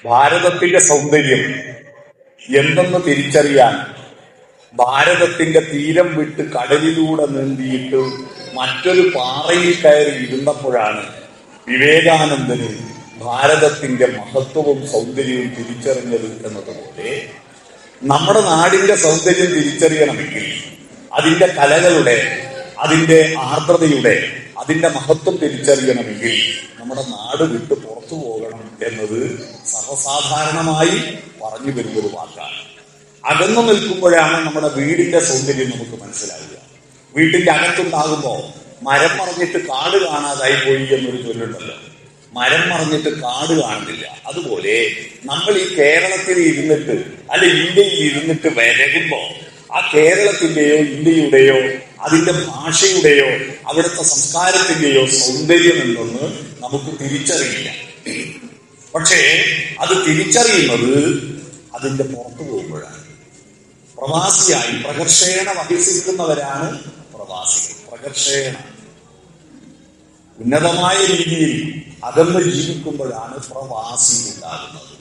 ഭാരതത്തിന്റെ സൗന്ദര്യം എന്തെന്ന് തിരിച്ചറിയാൻ ഭാരതത്തിന്റെ തീരം വിട്ട് കടലിലൂടെ നീന്തിയിട്ട് മറ്റൊരു പാറയിൽ കയറി ഇരുന്നപ്പോഴാണ് വിവേകാനന്ദന് ഭാരതത്തിന്റെ മഹത്വവും സൗന്ദര്യവും തിരിച്ചറിഞ്ഞത് എന്നതുപോലെ നമ്മുടെ നാടിന്റെ സൗന്ദര്യം തിരിച്ചറിയണമെങ്കിൽ അതിന്റെ കലകളുടെ, അതിന്റെ ആർദ്രതയുടെ, അതിന്റെ മഹത്വം തിരിച്ചറിയണമെങ്കിൽ നമ്മുടെ നാട് വിട്ട് പുറത്തു പോകണം എന്നത് സർവ്വസാധാരണമായി പറഞ്ഞു വരുന്നൊരു വാക്കാണ്. അകന്നു നിൽക്കുമ്പോഴാണ് നമ്മുടെ വീടിന്റെ സൗന്ദര്യം നമുക്ക് മനസ്സിലാവുക. വീട്ടിന്റെ അകത്തുണ്ടാകുമ്പോ മരം മറിഞ്ഞിട്ട് കാട് കാണാതായി പോയി എന്നൊരു ചൊല്ലുണ്ടല്ലോ. മരം മറിഞ്ഞിട്ട് കാട് കാണുന്നില്ല. അതുപോലെ നമ്മൾ ഈ കേരളത്തിൽ ഇരുന്നിട്ട് അല്ലെ ഇന്ത്യയിൽ ഇരുന്നിട്ട് വരകുമ്പോ ആ കേരളത്തിന്റെയോ ഇന്ത്യയുടെയോ അതിന്റെ ഭാഷയുടെയോ അവിടുത്തെ സംസ്കാരത്തിന്റെയോ സൗന്ദര്യം എന്തെന്ന് നമുക്ക് തിരിച്ചറിയില്ല. പക്ഷേ അത് തിരിച്ചറിയുന്നത് അതിന്റെ പുറത്തു പോകുമ്പോഴാണ്. പ്രവാസിയായി പ്രകർഷേണ വഹിസിക്കുന്നവരാണ് പ്രവാസികൾ. പ്രകർഷേണ ഉന്നതമായ രീതിയിൽ അകന്ന് ജീവിക്കുമ്പോഴാണ് പ്രവാസി ഉണ്ടാകുന്നത്.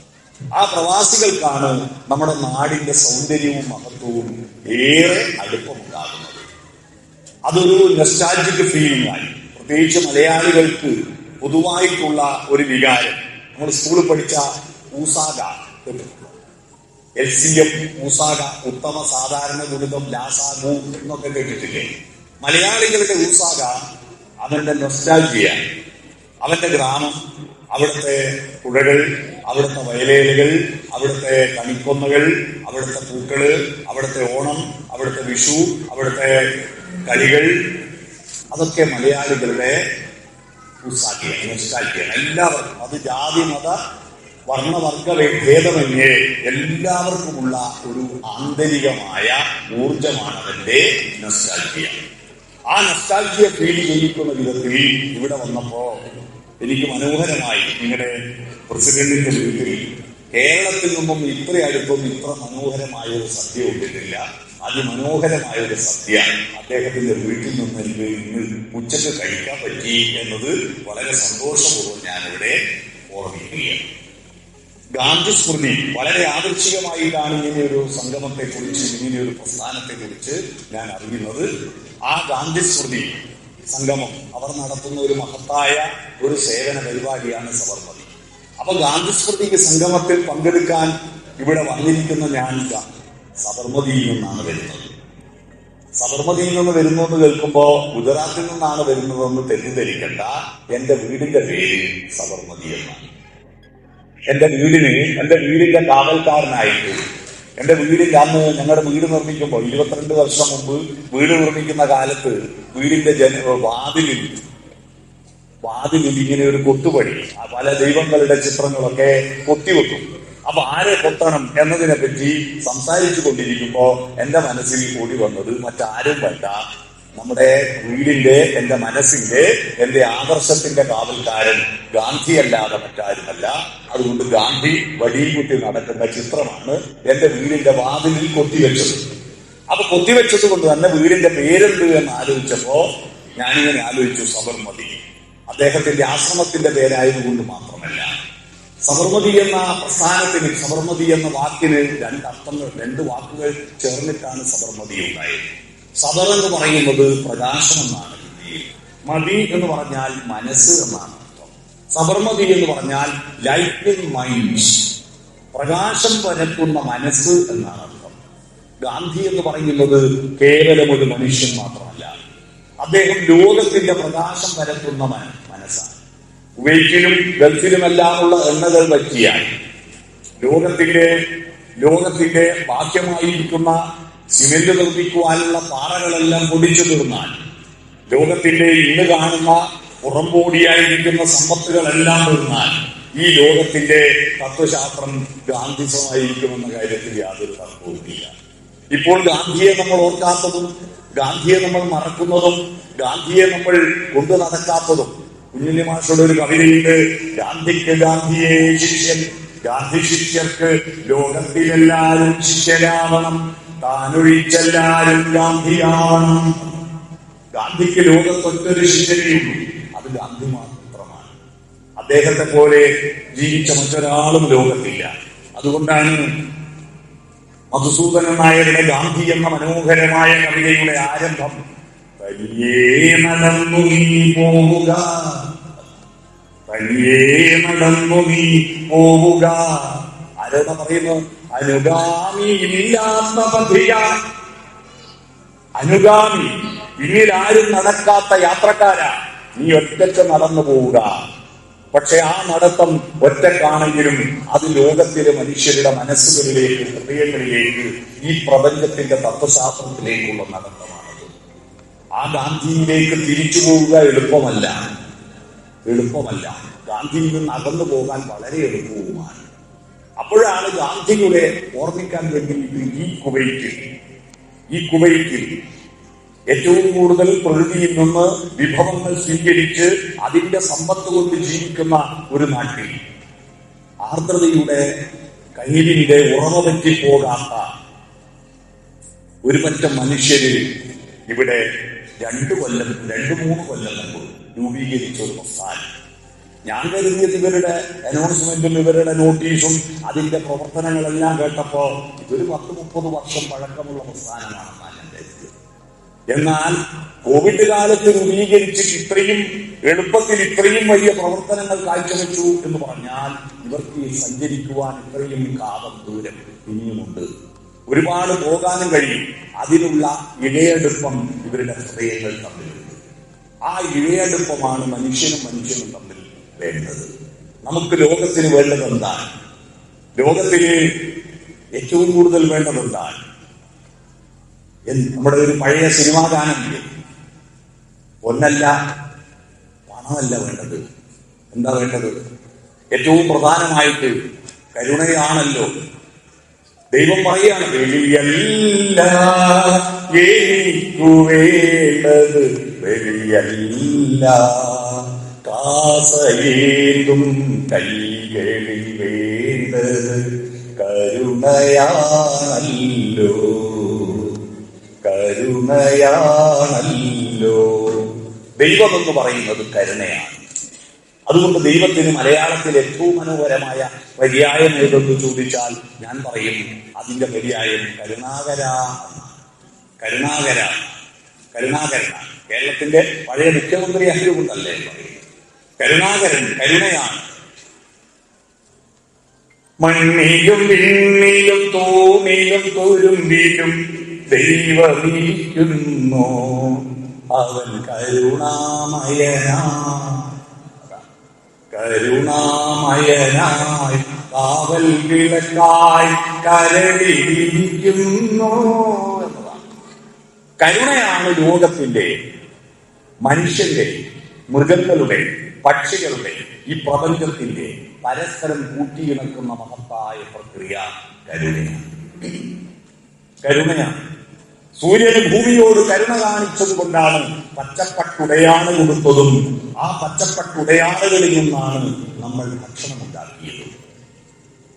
ആ പ്രവാസികൾക്കാണ് നമ്മുടെ നാടിന്റെ സൗന്ദര്യവും മഹത്വവും ഏറെ അടുപ്പമുണ്ടാകുന്നത്. അതൊരു നൊസ്റ്റാൾജിക് ഫീലിംഗ് ആയി. പ്രത്യേകിച്ച് മലയാളികൾക്ക് പൊതുവായിട്ടുള്ള ഒരു വികാരം. നമ്മൾ സ്കൂളിൽ പഠിച്ച ഊസാഗ LCM ഊസാഗ, ഉത്തമ സാധാരണ ഗുണിതം ലാസാഗു എന്നൊക്കെ കേട്ടിട്ടില്ലേ? മലയാളികളുടെ ഊസാഗ അവന്റെ നൊസ്റ്റാൾജിയ, അവന്റെ ഗ്രാമം, അവിടുത്തെ പുഴകൾ, അവിടുത്തെ വയലേലുകൾ, അവിടുത്തെ കണിക്കൊന്നകൾ, അവിടുത്തെ പൂക്കള്, അവിടുത്തെ ഓണം, അവിടുത്തെ വിഷു, അവിടുത്തെ കളികൾ, അതൊക്കെ മലയാളികളുടെ ഉത്സാഹിയാണ്, നൊസ്റ്റാൾജിയാണ്. എല്ലാവർക്കും, അത് ജാതി മത വർണ്ണവർഗ ഭേദമന്യേ എല്ലാവർക്കുമുള്ള ഒരു ആന്തരികമായ ഊർജമാണ് അതിന്റെ നൊസ്റ്റാൾജിയ. ആ നൊസ്റ്റാൾജിയ ഫീൽ ചെയ്യിക്കുന്ന വിധത്തിൽ ഇവിടെ വന്നപ്പോ എനിക്ക് മനോഹരമായി നിങ്ങളുടെ പ്രസിഡന്റിന്റെ വീട്ടിൽ കേരളത്തിൽ നിന്നും ഇത്ര അടുത്തൊന്നും ഇത്ര മനോഹരമായ ഒരു സദ്യ ഉണ്ടിട്ടില്ല. അതിമനോഹരമായ ഒരു സദ്യ അദ്ദേഹത്തിന്റെ വീട്ടിൽ നിന്ന് എനിക്ക് ഇന്ന് ഉച്ചക്ക് കഴിക്കാൻ പറ്റി എന്നത് വളരെ സന്തോഷപൂർവ്വം ഞാനിവിടെ ഓർമ്മിക്കുകയാണ്. ഗാന്ധി സ്മൃതി വളരെ ആദർശികമായിട്ടാണ് ഇങ്ങനെയൊരു സംഗമത്തെ കുറിച്ച്, ഇങ്ങനെയൊരു പ്രസ്ഥാനത്തെ കുറിച്ച് ഞാൻ അറിയുന്നത്. ആ ഗാന്ധി സ്മൃതി സംഗമം അവർ നടത്തുന്ന ഒരു മഹത്തായ ഒരു സേവന പരിപാടിയാണ് സബർമതി. അപ്പൊ ഗാന്ധി സ്മൃതി സംഗമത്തിൽ പങ്കെടുക്കാൻ ഇവിടെ വന്നിരിക്കുന്ന ഞാൻ സബർമതിയിൽ നിന്നാണ് വരുന്നത്. സബർമതിയിൽ നിന്ന് വരുന്നു എന്ന് കേൾക്കുമ്പോ ഗുജറാത്തിൽ നിന്നാണ് വരുന്നതെന്ന് തെറ്റിദ്ധരിക്കണ്ട. എന്റെ വീടിന്റെ പേര് സബർമതി എന്നാണ്. എന്റെ വീടിന്റെ കാവൽക്കാരനായിട്ട്, എന്റെ വീടിന്റെ അന്ന് ഞങ്ങളുടെ വീട് നിർമ്മിക്കുമ്പോ 22 വർഷം മുമ്പ് വീട് നിർമ്മിക്കുന്ന കാലത്ത് വീടിന്റെ വാതിലിൽ ഇങ്ങനെ ഒരു കൊത്തുപടി, പല ദൈവങ്ങളുടെ ചിത്രങ്ങളൊക്കെ കൊത്തിവെക്കും. അപ്പൊ ആരെ കൊത്തണം എന്നതിനെ പറ്റി സംസാരിച്ചു കൊണ്ടിരിക്കുമ്പോ എന്റെ മനസ്സിൽ കൂടി വന്നത് മറ്റാരും വേണ്ട, നമ്മുടെ വീടിന്റെ, എന്റെ മനസ്സിന്റെ, എന്റെ ആദർശത്തിന്റെ കാവൽക്കാരൻ ഗാന്ധി അല്ലാതെ മറ്റാരുമല്ല. അതുകൊണ്ട് ഗാന്ധി വടിയിൽ കുത്തി നടക്കുന്ന ചിത്രമാണ് എന്റെ വീടിന്റെ വാതിലിൽ കൊത്തിവെച്ചത്. അപ്പൊ കൊത്തിവെച്ചത് കൊണ്ട് തന്നെ വീടിന്റെ പേരെന്ത് എന്ന് ആലോചിച്ചപ്പോ ഞാനിങ്ങനെ ആലോചിച്ചു, സബർമതി. അദ്ദേഹത്തിന്റെ ആശ്രമത്തിന്റെ പേരായതുകൊണ്ട് മാത്രമല്ല, സബർമതി എന്ന പ്രസ്ഥാനത്തിന്, സബർമതി എന്ന വാക്കിന് രണ്ട് വാക്കുകൾ ചേർന്നിട്ടാണ് സബർമതി ഉണ്ടായത്. സബർ എന്ന് പറയുന്നത് പ്രകാശം എന്നാണ് ഹിന്ദിയിൽ. മതി എന്ന് പറഞ്ഞാൽ മനസ്സ് എന്നാണ് അർത്ഥം. സബർമതി എന്ന് പറഞ്ഞാൽ ലൈറ്റ്നിങ് മൈൻഡ്, പ്രകാശം പരത്തുന്ന മനസ്സ് എന്നാണ് അർത്ഥം. ഗാന്ധി എന്ന് പറയുന്നത് കേവലം ഒരു മനുഷ്യൻ മാത്രമല്ല, അദ്ദേഹം ലോകത്തിന്റെ പ്രകാശം പരത്തുന്ന മനസ്സാണ്. കുവൈറ്റിലും ഗൾഫിലുമെല്ലാമുള്ള എണ്ണകൾ പറ്റിയാൽ ലോകത്തിന്റെ ബാഹ്യമായിരിക്കുന്ന സിമെന്റ് നിർമ്മിക്കുവാനുള്ള പാറകളെല്ലാം പൊടിച്ചു തീർന്നാൽ, ലോകത്തിന്റെ ഇന്ന് കാണുന്ന പുറംപോടിയായിരിക്കുന്ന സമ്പത്തുകളെല്ലാം തീർന്നാൽ ഈ ലോകത്തിന്റെ തത്വശാസ്ത്രം ഗാന്ധിസമായിരിക്കുമെന്ന കാര്യത്തിൽ യാതൊരു തർക്കവുമില്ല. ഇപ്പോൾ ഗാന്ധിയെ നമ്മൾ ഓർക്കാത്തതും, ഗാന്ധിയെ നമ്മൾ മറക്കുന്നതും, ഗാന്ധിയെ നമ്മൾ കൊണ്ടു നടക്കാത്തതും. കുഞ്ഞുണ്ണി മാഷയുടെ ഒരു കവിതയുണ്ട്, ഗാന്ധിക്ക് ഗാന്ധിയെ ശിഷ്യൻ, ഗാന്ധി ശിഷ്യർക്ക് ലോകത്തിലെല്ലാവരും ശിഷ്യരാവണം, താനൊഴിച്ചെല്ലാരും ഗാന്ധിയാവണം. ഗാന്ധിക്ക് ലോകത്തൊറ്റൊരു ശിഷ്യനെയുള്ളൂ, അത് ഗാന്ധി മാത്രമാണ്. അദ്ദേഹത്തെ പോലെ ജീവിച്ച മറ്റൊരാളും ലോകത്തില്ല. അതുകൊണ്ടാണ് മധുസൂദനൻ നായരുടെ ഗാന്ധി എന്ന മനോഹരമായ കവിതയുടെ ആരംഭം തനിയേ നടന്നു നീ പോവുക, തനിയേ നടന്നു നീ പോവുക. ആരോടാ പറയുന്നു? അനുഗാമി ഇല്ലാത്ത പഥിക, അനുഗാമി, പിന്നിൽ ആരും നടക്കാത്ത യാത്രക്കാരാ, നീ ഒറ്റയ്ക്ക് നടന്നു പോവുക. പക്ഷെ ആ നടത്തം ഒറ്റക്കാണെങ്കിലും അത് ലോകത്തിലെ മനുഷ്യരുടെ മനസ്സുകളിലേക്ക്, ഹൃദയങ്ങളിലേക്ക്, ഈ പ്രപഞ്ചത്തിന്റെ തത്വശാസ്ത്രത്തിലേക്കുള്ള നടത്തമാണത്. ആ ഗാന്ധിയിലേക്ക് തിരിച്ചു പോവുക എളുപ്പമല്ല, എളുപ്പമല്ല. ഗാന്ധിയിൽ നിന്ന് അകന്നു പോകാൻ വളരെ എളുപ്പവുമാണ്. അപ്പോഴാണ് ഗാന്ധിയുടെ ഓർമ്മിക്കാൻ വേണ്ടി ഈ കുവൈറ്റിൽ ഏറ്റവും കൂടുതൽ പ്രകൃതിയിൽ നിന്ന് വിഭവങ്ങൾ സ്വീകരിച്ച് അതിന്റെ സമ്പത്ത് കൊണ്ട് ജീവിക്കുന്ന ഒരു നാട്ടിൽ ആർദ്രതയുടെ കയ്യിലിന്റെ ഉറവ പറ്റിപ്പോകാത്ത ഒരു പറ്റം മനുഷ്യര് ഇവിടെ 2-3 കൊല്ലം മുമ്പ് രൂപീകരിച്ച ഒരു പ്രസ്ഥാനം. ഞാൻ കരുതിയത് ഇവരുടെ അനൗൺസ്മെന്റും ഇവരുടെ നോട്ടീസും അതിന്റെ പ്രവർത്തനങ്ങളെല്ലാം കേട്ടപ്പോ ഇതൊരു 10-30 വർഷം പഴക്കമുള്ള പ്രസ്ഥാനമാണെന്നാണ് ഞാൻ കരുതിയത്. എന്നാൽ കോവിഡ് കാലത്ത് രൂപീകരിച്ച് ഇത്രയും എളുപ്പത്തിൽ ഇത്രയും വലിയ പ്രവർത്തനങ്ങൾ കാഴ്ചവെച്ചു എന്ന് പറഞ്ഞാൽ ഇവർക്ക് സഞ്ചരിക്കുവാൻ ഇത്രയും കാലം ദൂരം ഇനിയുമുണ്ട്. ഒരുപാട് പോകാനും കഴിയും. അതിനുള്ള ഇഴയടുപ്പം ഇവരുടെ ഹൃദയങ്ങൾ തമ്മിലുണ്ട്. ആ ഇഴയടുപ്പമാണ് മനുഷ്യനും തമ്മിൽ വേണ്ടത്. നമുക്ക് ലോകത്തിന് വേണ്ടതെന്താണ്? ലോകത്തിന് ഏറ്റവും കൂടുതൽ വേണ്ടതെന്താണ്? നമ്മുടെ ഒരു പഴയ സിനിമാ ഗാനമില്ലേ? പൊന്നല്ല പണമല്ല വേണ്ടത്. എന്താ വേണ്ടത്? ഏറ്റവും പ്രധാനമായിട്ട് കരുണയാണല്ലോ. ദൈവം പറയാണ്, വെളിയല്ല എനിക്കു വേണ്ടത്, വെളിയല്ല കാസയേതും കൈകളിൽ വേണ്ടത്, കരുണയാണല്ലോ, കരുണയാണല്ലോ. ദൈവം എന്ന് പറയുന്നത് കരുണയാണ്. അതുകൊണ്ട് ദൈവത്തിന് മലയാളത്തിൽ ഏറ്റവും മനോഹരമായ പര്യായം ഏതെന്ന് ചോദിച്ചാൽ ഞാൻ പറയും അതിന്റെ പര്യായം കരുണാകര. കരുണാകരൻ കേരളത്തിന്റെ പഴയ മുഖ്യമന്ത്രി ആയതുകൊണ്ടല്ലേ പറയും. കരുണാകരൻ കരുണയാണ്. മണ്ണിലും വിണ്ണിലും തൂണിലും തുരുമ്പിലും ദൈവമിരിക്കുന്നു, അവൻ കരുണാമയനായി കാവൽ വിളക്കായി കരടിയിരിക്കുന്നു എന്നതാണ്. കരുണയാണ് ലോകത്തിന്റെ, മനുഷ്യന്റെ, മൃഗങ്ങളുടെ, പക്ഷികളുടെ, ഈ പ്രപഞ്ചത്തിന്റെ പരസ്പരം കൂട്ടിയിണക്കുന്ന മഹത്തായ പ്രക്രിയ കരുണയാണ്. സൂര്യന് ഭൂമിയോട് കരുണ കാണിച്ചത് കൊണ്ടാണ് പച്ചപ്പട്ടുടയാണ കൊടുത്തതും ആ പച്ചപ്പട്ടുടയാണകളിൽ നിന്നാണ് നമ്മൾ ഭക്ഷണം ഉണ്ടാക്കിയത്.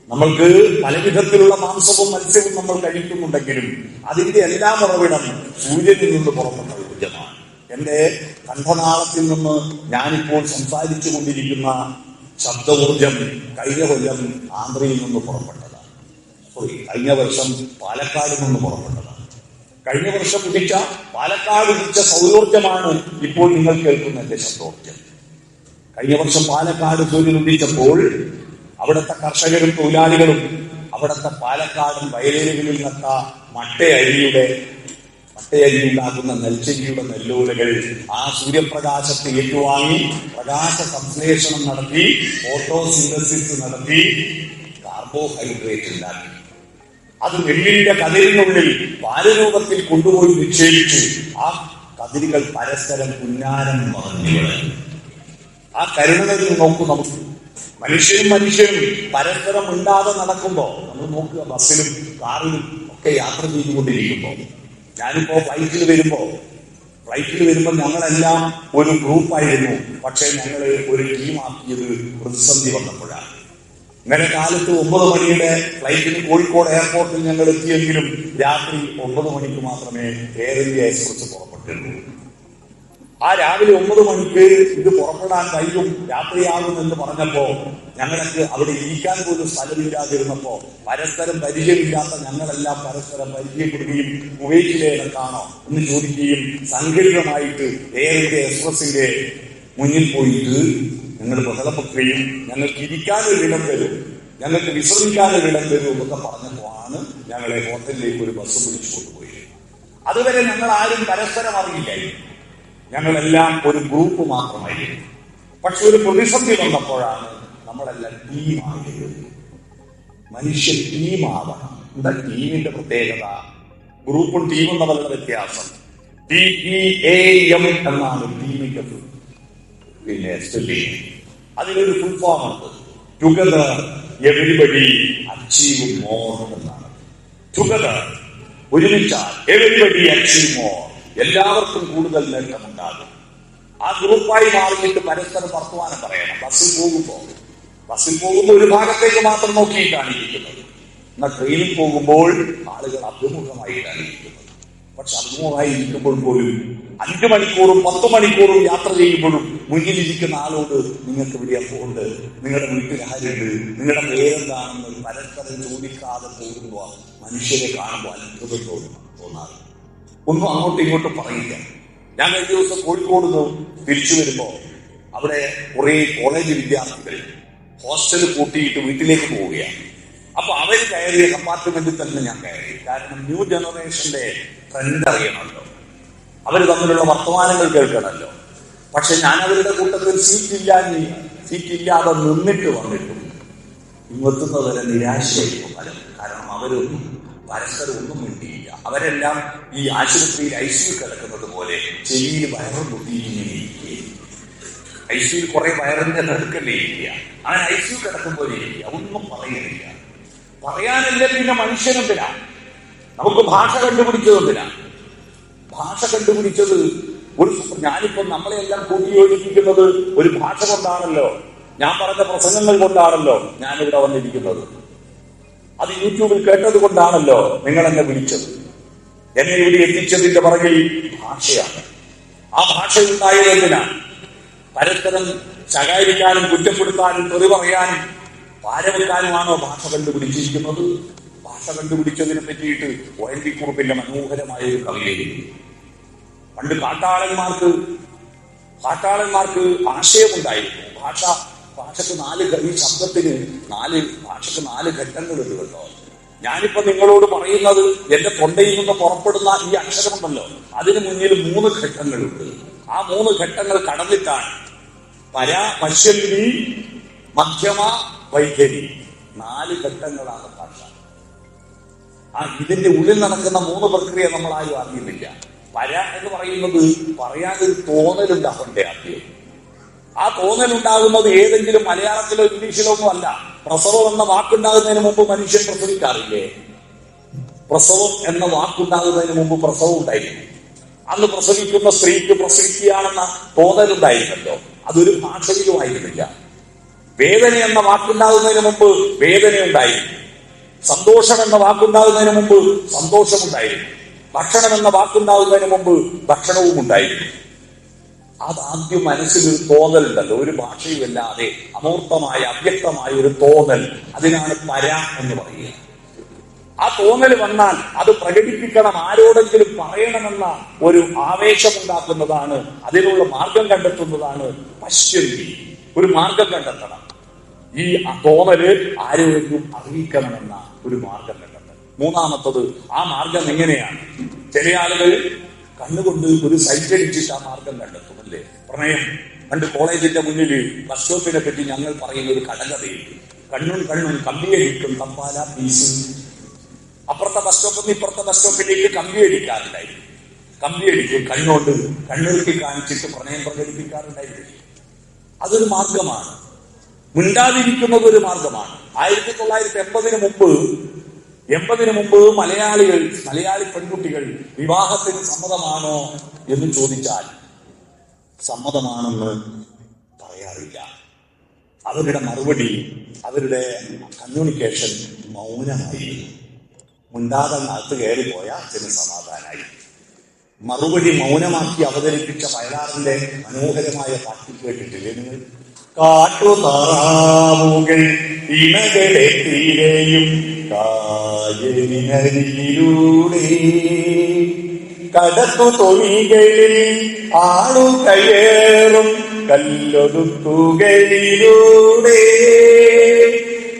നമ്മൾക്ക് പലവിധത്തിലുള്ള മാംസവും മത്സ്യവും നമ്മൾ കഴിക്കുന്നുണ്ടെങ്കിലും അതിന്റെ എല്ലാം ഉറവിടം സൂര്യനിൽ നിന്ന് പുറപ്പെട്ട ഊർജമാണ്. എന്റെ കണ്ഠനാളത്തിൽ നിന്ന് ഞാനിപ്പോൾ സംസാരിച്ചു കൊണ്ടിരിക്കുന്ന ശബ്ദ ഊർജം കഴിഞ്ഞ കൊല്ലം ആന്ധ്രയിൽ നിന്ന് പുറപ്പെട്ടതാണ്. കഴിഞ്ഞ വർഷം പാലക്കാട് നിന്ന് പുറപ്പെട്ടതാണ്. കഴിഞ്ഞ വർഷം പാലക്കാട് ഉദിച്ച സൗരോർജമാണ് ഇപ്പോൾ നിങ്ങൾ കേൾക്കുന്ന എന്റെ ശബ്ദോർജം. കഴിഞ്ഞ വർഷം പാലക്കാട് സൂര്യൻ ഉദിച്ചപ്പോൾ അവിടുത്തെ കർഷകരും തൊഴിലാളികളും അവിടുത്തെ പാലക്കാടൻ വയലേലുകളിൽ നട്ട മട്ടയരിയുണ്ടാക്കുന്ന നെൽച്ചെടിയുടെ നെല്ലോലകൾ ആ സൂര്യപ്രകാശത്തെ ഏറ്റുവാങ്ങി പ്രകാശ സംശ്ലേഷണം നടത്തി ഫോട്ടോസിന്തസിസ് നടത്തി കാർബോഹൈഡ്രേറ്റ് ഉണ്ടാക്കി. അത് നെല്ലിന്റെ കതിരിനുള്ളിൽ പാലരൂപത്തിൽ കൊണ്ടുപോയി നിക്ഷേപിച്ച് ആ കതിരുകൾ പരസ്പരം പുന്നാരം പറഞ്ഞു. ആ കരുണയിൽ നോക്കൂ. നമുക്ക് മനുഷ്യരും പരസ്പരം മിണ്ടാതെ നടക്കുമ്പോ നമ്മൾ നോക്കുക, ബസ്സിലും കാറിലും ഒക്കെ യാത്ര ചെയ്തുകൊണ്ടിരിക്കുമ്പോ, ഞാനിപ്പോ ഫ്ലൈറ്റിൽ വരുമ്പോ ഞങ്ങളെല്ലാം ഒരു ഗ്രൂപ്പായിരുന്നു. പക്ഷെ ഞങ്ങൾ ഒരു ടീമാക്കിയത് പ്രതിസന്ധി വന്നപ്പോഴാണ്. ഇന്നലെ കാലത്ത് 9 മണിയുടെ ഫ്ലൈറ്റിന് കോഴിക്കോട് എയർപോർട്ടിൽ ഞങ്ങൾ എത്തിയെങ്കിലും രാത്രി 9 മണിക്ക് മാത്രമേ എയർ ഇന്ത്യ എക്സ്പ്രസ് പുറപ്പെട്ടുള്ളൂ. ആ രാവിലെ 9 മണിക്ക് ഇത് പുറപ്പെടാൻ വൈകും, രാത്രിയാകും എന്ന് പറഞ്ഞപ്പോ ഞങ്ങൾക്ക് അവിടെ ഇരിക്കാൻ പോലും സ്ഥലമില്ലാതിരുന്നപ്പോ പരസ്പരം പരിചയമില്ലാത്ത ഞങ്ങളെല്ലാം പരസ്പരം പരിചയപ്പെടുകയും കുവൈറ്റിലെ ഇടക്കാണോ എന്ന് ചോദിക്കുകയും സംഘടിതമായിട്ട് എയർ ഇന്ത്യ എക്സ്പ്രസിന്റെ മുന്നിൽ പോയിട്ട് ഞങ്ങൾ ബഹളപ്പെടുകയും ഞങ്ങൾക്ക് ഇരിക്കാനൊരിടം തരും, ഞങ്ങൾക്ക് വിശ്രമിക്കാനൊരിടം തരും എന്നൊക്കെ പറഞ്ഞപ്പോഴാണ് ഞങ്ങളെ ഹോട്ടലിലേക്ക് ഒരു ബസ് പിടിച്ചു കൊണ്ടുപോയി. അതുവരെ ഞങ്ങൾ ആരും പരസ്പരം അറിയില്ലായിരുന്നു, ഞങ്ങളെല്ലാം ഒരു ഗ്രൂപ്പ് മാത്രമായിരുന്നു. പക്ഷെ ഒരു പ്രതിസന്ധി വന്നപ്പോഴാണ് നമ്മളെല്ലാം ടീമായത്. മനുഷ്യൻ ടീമാവണം. എന്താ ടീമിന്റെ പ്രത്യേകത? ഗ്രൂപ്പും ടീമും തമ്മിലുള്ള വ്യത്യാസം. TEAM എന്നാണ് ടീമിന്റെ പിന്നെ അതിനൊരു ഫുൾ ഫോം ഉണ്ട്. ടുഗദർ എവരിബഡി അച്ചീവ് മോർ എന്നാണ്. ടുഗദർ ഒരുമിച്ചാൽ എവരിബഡി അച്ചീവ് മോർ, എല്ലാവർക്കും കൂടുതൽ നേട്ടമുണ്ടാകും. ആ ഗ്രൂപ്പായി മാറിയിട്ട് പരസ്പരം വർത്തമാനം പറയണം. ബസ്സിൽ പോകുമ്പോൾ ഒരു ഭാഗത്തേക്ക് മാത്രം നോക്കിയിട്ടാണ് ഇരിക്കുന്നത്. എന്നാൽ ട്രെയിനിൽ പോകുമ്പോൾ ആളുകൾ അഭിമുഖമായിട്ടാണ് ഇരിക്കുന്നത്. പക്ഷെ അഭിമുഖമായി ഇരിക്കുമ്പോൾ പോലും 5 മണിക്കൂറും 10 മണിക്കൂറും യാത്ര ചെയ്യുമ്പോഴും മുന്നിലിരിക്കുന്ന ആളോട് നിങ്ങൾക്ക് ഇവിടെ പോണ്ട്, നിങ്ങളുടെ വീട്ടിൽ ആരുണ്ട്, നിങ്ങളുടെ പേരെന്താണെന്ന് പരസ്പരം ചോദിക്കാതെ പോകുമ്പോൾ മനുഷ്യരെ കാണുമ്പോൾ അത്ഭുതം തോന്നാറ്. ഒന്നും അങ്ങോട്ടും ഇങ്ങോട്ടും പറയില്ല. ഞാൻ കഴിഞ്ഞ ദിവസം കോഴിക്കോട് തിരിച്ചു വരുമ്പോ അവിടെ കുറെ കോളേജ് വിദ്യാർത്ഥികൾ ഹോസ്റ്റൽ കൂട്ടിയിട്ട് വീട്ടിലേക്ക് പോവുകയാണ്. അപ്പൊ അവർ കയറിയ കമ്പാർട്ട്മെന്റിൽ തന്നെ ഞാൻ കയറി. കാരണം ന്യൂ ജനറേഷന്റെ ട്രെൻഡ് അറിയണമല്ലോ, അവർ തമ്മിലുള്ള വർത്തമാനങ്ങൾ കേൾക്കണമല്ലോ. പക്ഷെ ഞാൻ അവരുടെ കൂട്ടത്തിൽ സീറ്റില്ലാതെ നിന്നിട്ട് വന്നിട്ടും ഇങ്ങെത്തുന്നത് വരെ നിരാശയായിരിക്കും ഫലം. കാരണം അവരൊന്നും പരസ്പരം ഒന്നും മിണ്ടിയില്ല. അവരെല്ലാം ഈ ആശുപത്രിയിൽ ICU കിടക്കുന്നത് പോലെ ചെവിയിൽ വയറും മുട്ടിയിരിക്കുകയും ICU കുറെ വയറിന്റെ നടുക്കല്ലേ ഇരിക്കുക, അങ്ങനെ ICU കിടക്കുമ്പോൾ ഇരിക്കുക, ഒന്നും പറയുന്നില്ല. പറയാനല്ലേ പിന്നെ മനുഷ്യനെന്തിനാ? നമുക്ക് ഭാഷ കണ്ടുപിടിച്ചതെന്തിനാ? ഭാഷ കണ്ടുപിടിച്ചത് ഞാനിപ്പോ നമ്മളെല്ലാം കൂട്ടിയോജിപ്പിക്കുന്നത് ഒരു ഭാഷ കൊണ്ടാണല്ലോ, ഞാൻ പറഞ്ഞ പ്രസംഗങ്ങൾ കൊണ്ടാണല്ലോ ഞാനിവിടെ വന്നിരിക്കുന്നത്. അത് യൂട്യൂബിൽ കേട്ടത് കൊണ്ടാണല്ലോ നിങ്ങൾ എന്നെ വിളിച്ചത്. എന്നെ ഇവിടെ എത്തിച്ചതിന്റെ പുറകിൽ ഭാഷയാണ്. ആ ഭാഷ ഉണ്ടായതെന്തിനാണ്? പരസ്പരം ശകാരിക്കാനും കുറ്റപ്പെടുത്താനും തെറി പറയാനും പാരവെക്കാനുമാണോ ഭാഷ കണ്ടുപിടിച്ചിരിക്കുന്നത്? ഭാഷ കണ്ടുപിടിച്ചതിനെ പറ്റിയിട്ട് ONV കുറുപ്പിന്റെ മനോഹരമായ ഒരു കവിതയുണ്ട്. പണ്ട് കാട്ടാളന്മാർക്ക് ആശയമുണ്ടായിരുന്നു. ഭാഷക്ക് 4 ഘട്ടങ്ങളുണ്ട് കേട്ടോ. ഞാനിപ്പോ നിങ്ങളോട് പറയുന്നത് എന്റെ തൊണ്ടയിൽ നിന്ന് പുറപ്പെടുന്ന ഈ അക്ഷരമുണ്ടല്ലോ, അതിന് മുന്നിൽ 3 ഘട്ടങ്ങളുണ്ട്. ആ 3 ഘട്ടങ്ങൾ കടന്നിട്ടാണ് പശ്യന്തി, മധ്യമ, വൈഖരി. 4 ഘട്ടങ്ങളാണ് ഭാഷ. ഇതിന്റെ ഉള്ളിൽ നടക്കുന്ന 3 പ്രക്രിയ നമ്മളാരും അറിയുന്നില്ല. എന്ന് പറയുന്നത് പറയാനൊരു തോന്നലുണ്ടാവണ്ടേ ആദ്യം. ആ തോന്നലുണ്ടാകുന്നത് ഏതെങ്കിലും മലയാളത്തിലോ ഇംഗ്ലീഷിലോ ഒന്നും അല്ല. പ്രസവം എന്ന വാക്കുണ്ടാകുന്നതിന് മുമ്പ് മനുഷ്യൻ പ്രസവിക്കാറില്ലേ? പ്രസവം എന്ന വാക്കുണ്ടാകുന്നതിന് മുമ്പ് പ്രസവം ഉണ്ടായിരുന്നു. അന്ന് പ്രസവിക്കുന്ന സ്ത്രീക്ക് പ്രസവിക്കുകയാണെന്ന തോന്നലുണ്ടായിരുന്നല്ലോ, അതൊരു ഭാഷയിലും ആയിരുന്നില്ല. വേദന എന്ന വാക്കുണ്ടാകുന്നതിന് മുമ്പ് വേദന ഉണ്ടായിരുന്നു. സന്തോഷം എന്ന വാക്കുണ്ടാകുന്നതിന് മുമ്പ് സന്തോഷമുണ്ടായിരുന്നു. ഭക്ഷണം എന്ന വാക്കുണ്ടാകുന്നതിന് മുമ്പ് ഭക്ഷണവും ഉണ്ടായിരുന്നു. അതാദ്യം മനസ്സിലൊരു തോന്നലുണ്ടല്ലോ, ഒരു ഭാഷയുമല്ലാതെ അമൂർത്തമായ അവ്യക്തമായ ഒരു തോന്നൽ, അതിനാണ് പര എന്ന് പറയുക. ആ തോന്നൽ വന്നാൽ അത് പ്രകടിപ്പിക്കണം, ആരോടെങ്കിലും പറയണമെന്ന ഒരു ആവേശമുണ്ടാക്കുന്നതാണ്, അതിനുള്ള മാർഗം കണ്ടെത്തുന്നതാണ് പശ്യന്തി. ഒരു മാർഗം കണ്ടെത്തണം. ഈ തോന്നല് ആരോടെങ്കിലും അറിയിക്കണമെന്ന ഒരു മാർഗം കണ്ടെത്തണം. 3ാമത്തത്, ആ മാർഗം എങ്ങനെയാണ്? ചില ആളുകൾ കണ്ണുകൊണ്ട് ഒരു സൈറ്റ് അടിച്ചിട്ട് ആ മാർഗം കണ്ടെത്തും അല്ലേ? പ്രണയം. പണ്ട് കോളേജിന്റെ മുന്നിൽ ബസ് സ്റ്റോപ്പിനെ പറ്റി ഞങ്ങൾ പറയുന്ന ഒരു കടകഥയുണ്ട്. കണ്ണും കമ്പിയടിക്കും തമ്പാല പീസ്. അപ്പുറത്തെ ബസ് സ്റ്റോപ്പിൽ നിന്ന് ഇപ്പുറത്തെ ബസ് സ്റ്റോപ്പിലേക്ക് കമ്പിയടിക്കാറുണ്ടായിരുന്നു. കമ്പിയടിക്കും കണ്ണുകൊണ്ട്, കണ്ണുരുക്കി കാണിച്ചിട്ട് പ്രണയം പ്രകടിപ്പിക്കാറുണ്ടായിരുന്നു. അതൊരു മാർഗമാണ്. മിണ്ടാതിരിക്കുന്നത് ഒരു മാർഗമാണ്. 1980 മുമ്പ് മലയാളി പെൺകുട്ടികൾ വിവാഹത്തിന് സമ്മതമാണോ എന്ന് ചോദിച്ചാൽ സമ്മതമാണെന്ന് പറയാറില്ല. അവരുടെ മറുപടി, അവരുടെ കമ്മ്യൂണിക്കേഷൻ മൗനമായിരുന്നു. മിണ്ടാതെ അകത്ത് കയറിപ്പോയ അച്ഛന് സമാധാനമായി. മറുപടി മൗനമാക്കി അവതരിപ്പിച്ച വയലാറിന്റെ മനോഹരമായ പാട്ട് കേട്ടിട്ടില്ലേ നിങ്ങൾ? കാട്ടുതാറാവുകൾ ഇണകളെ തീരെയും കായലിനരിയിലൂടെ കടത്തു തൊണികളിൽ ആളുകയേറും കല്ലൊടുക്കുകളിലൂടെ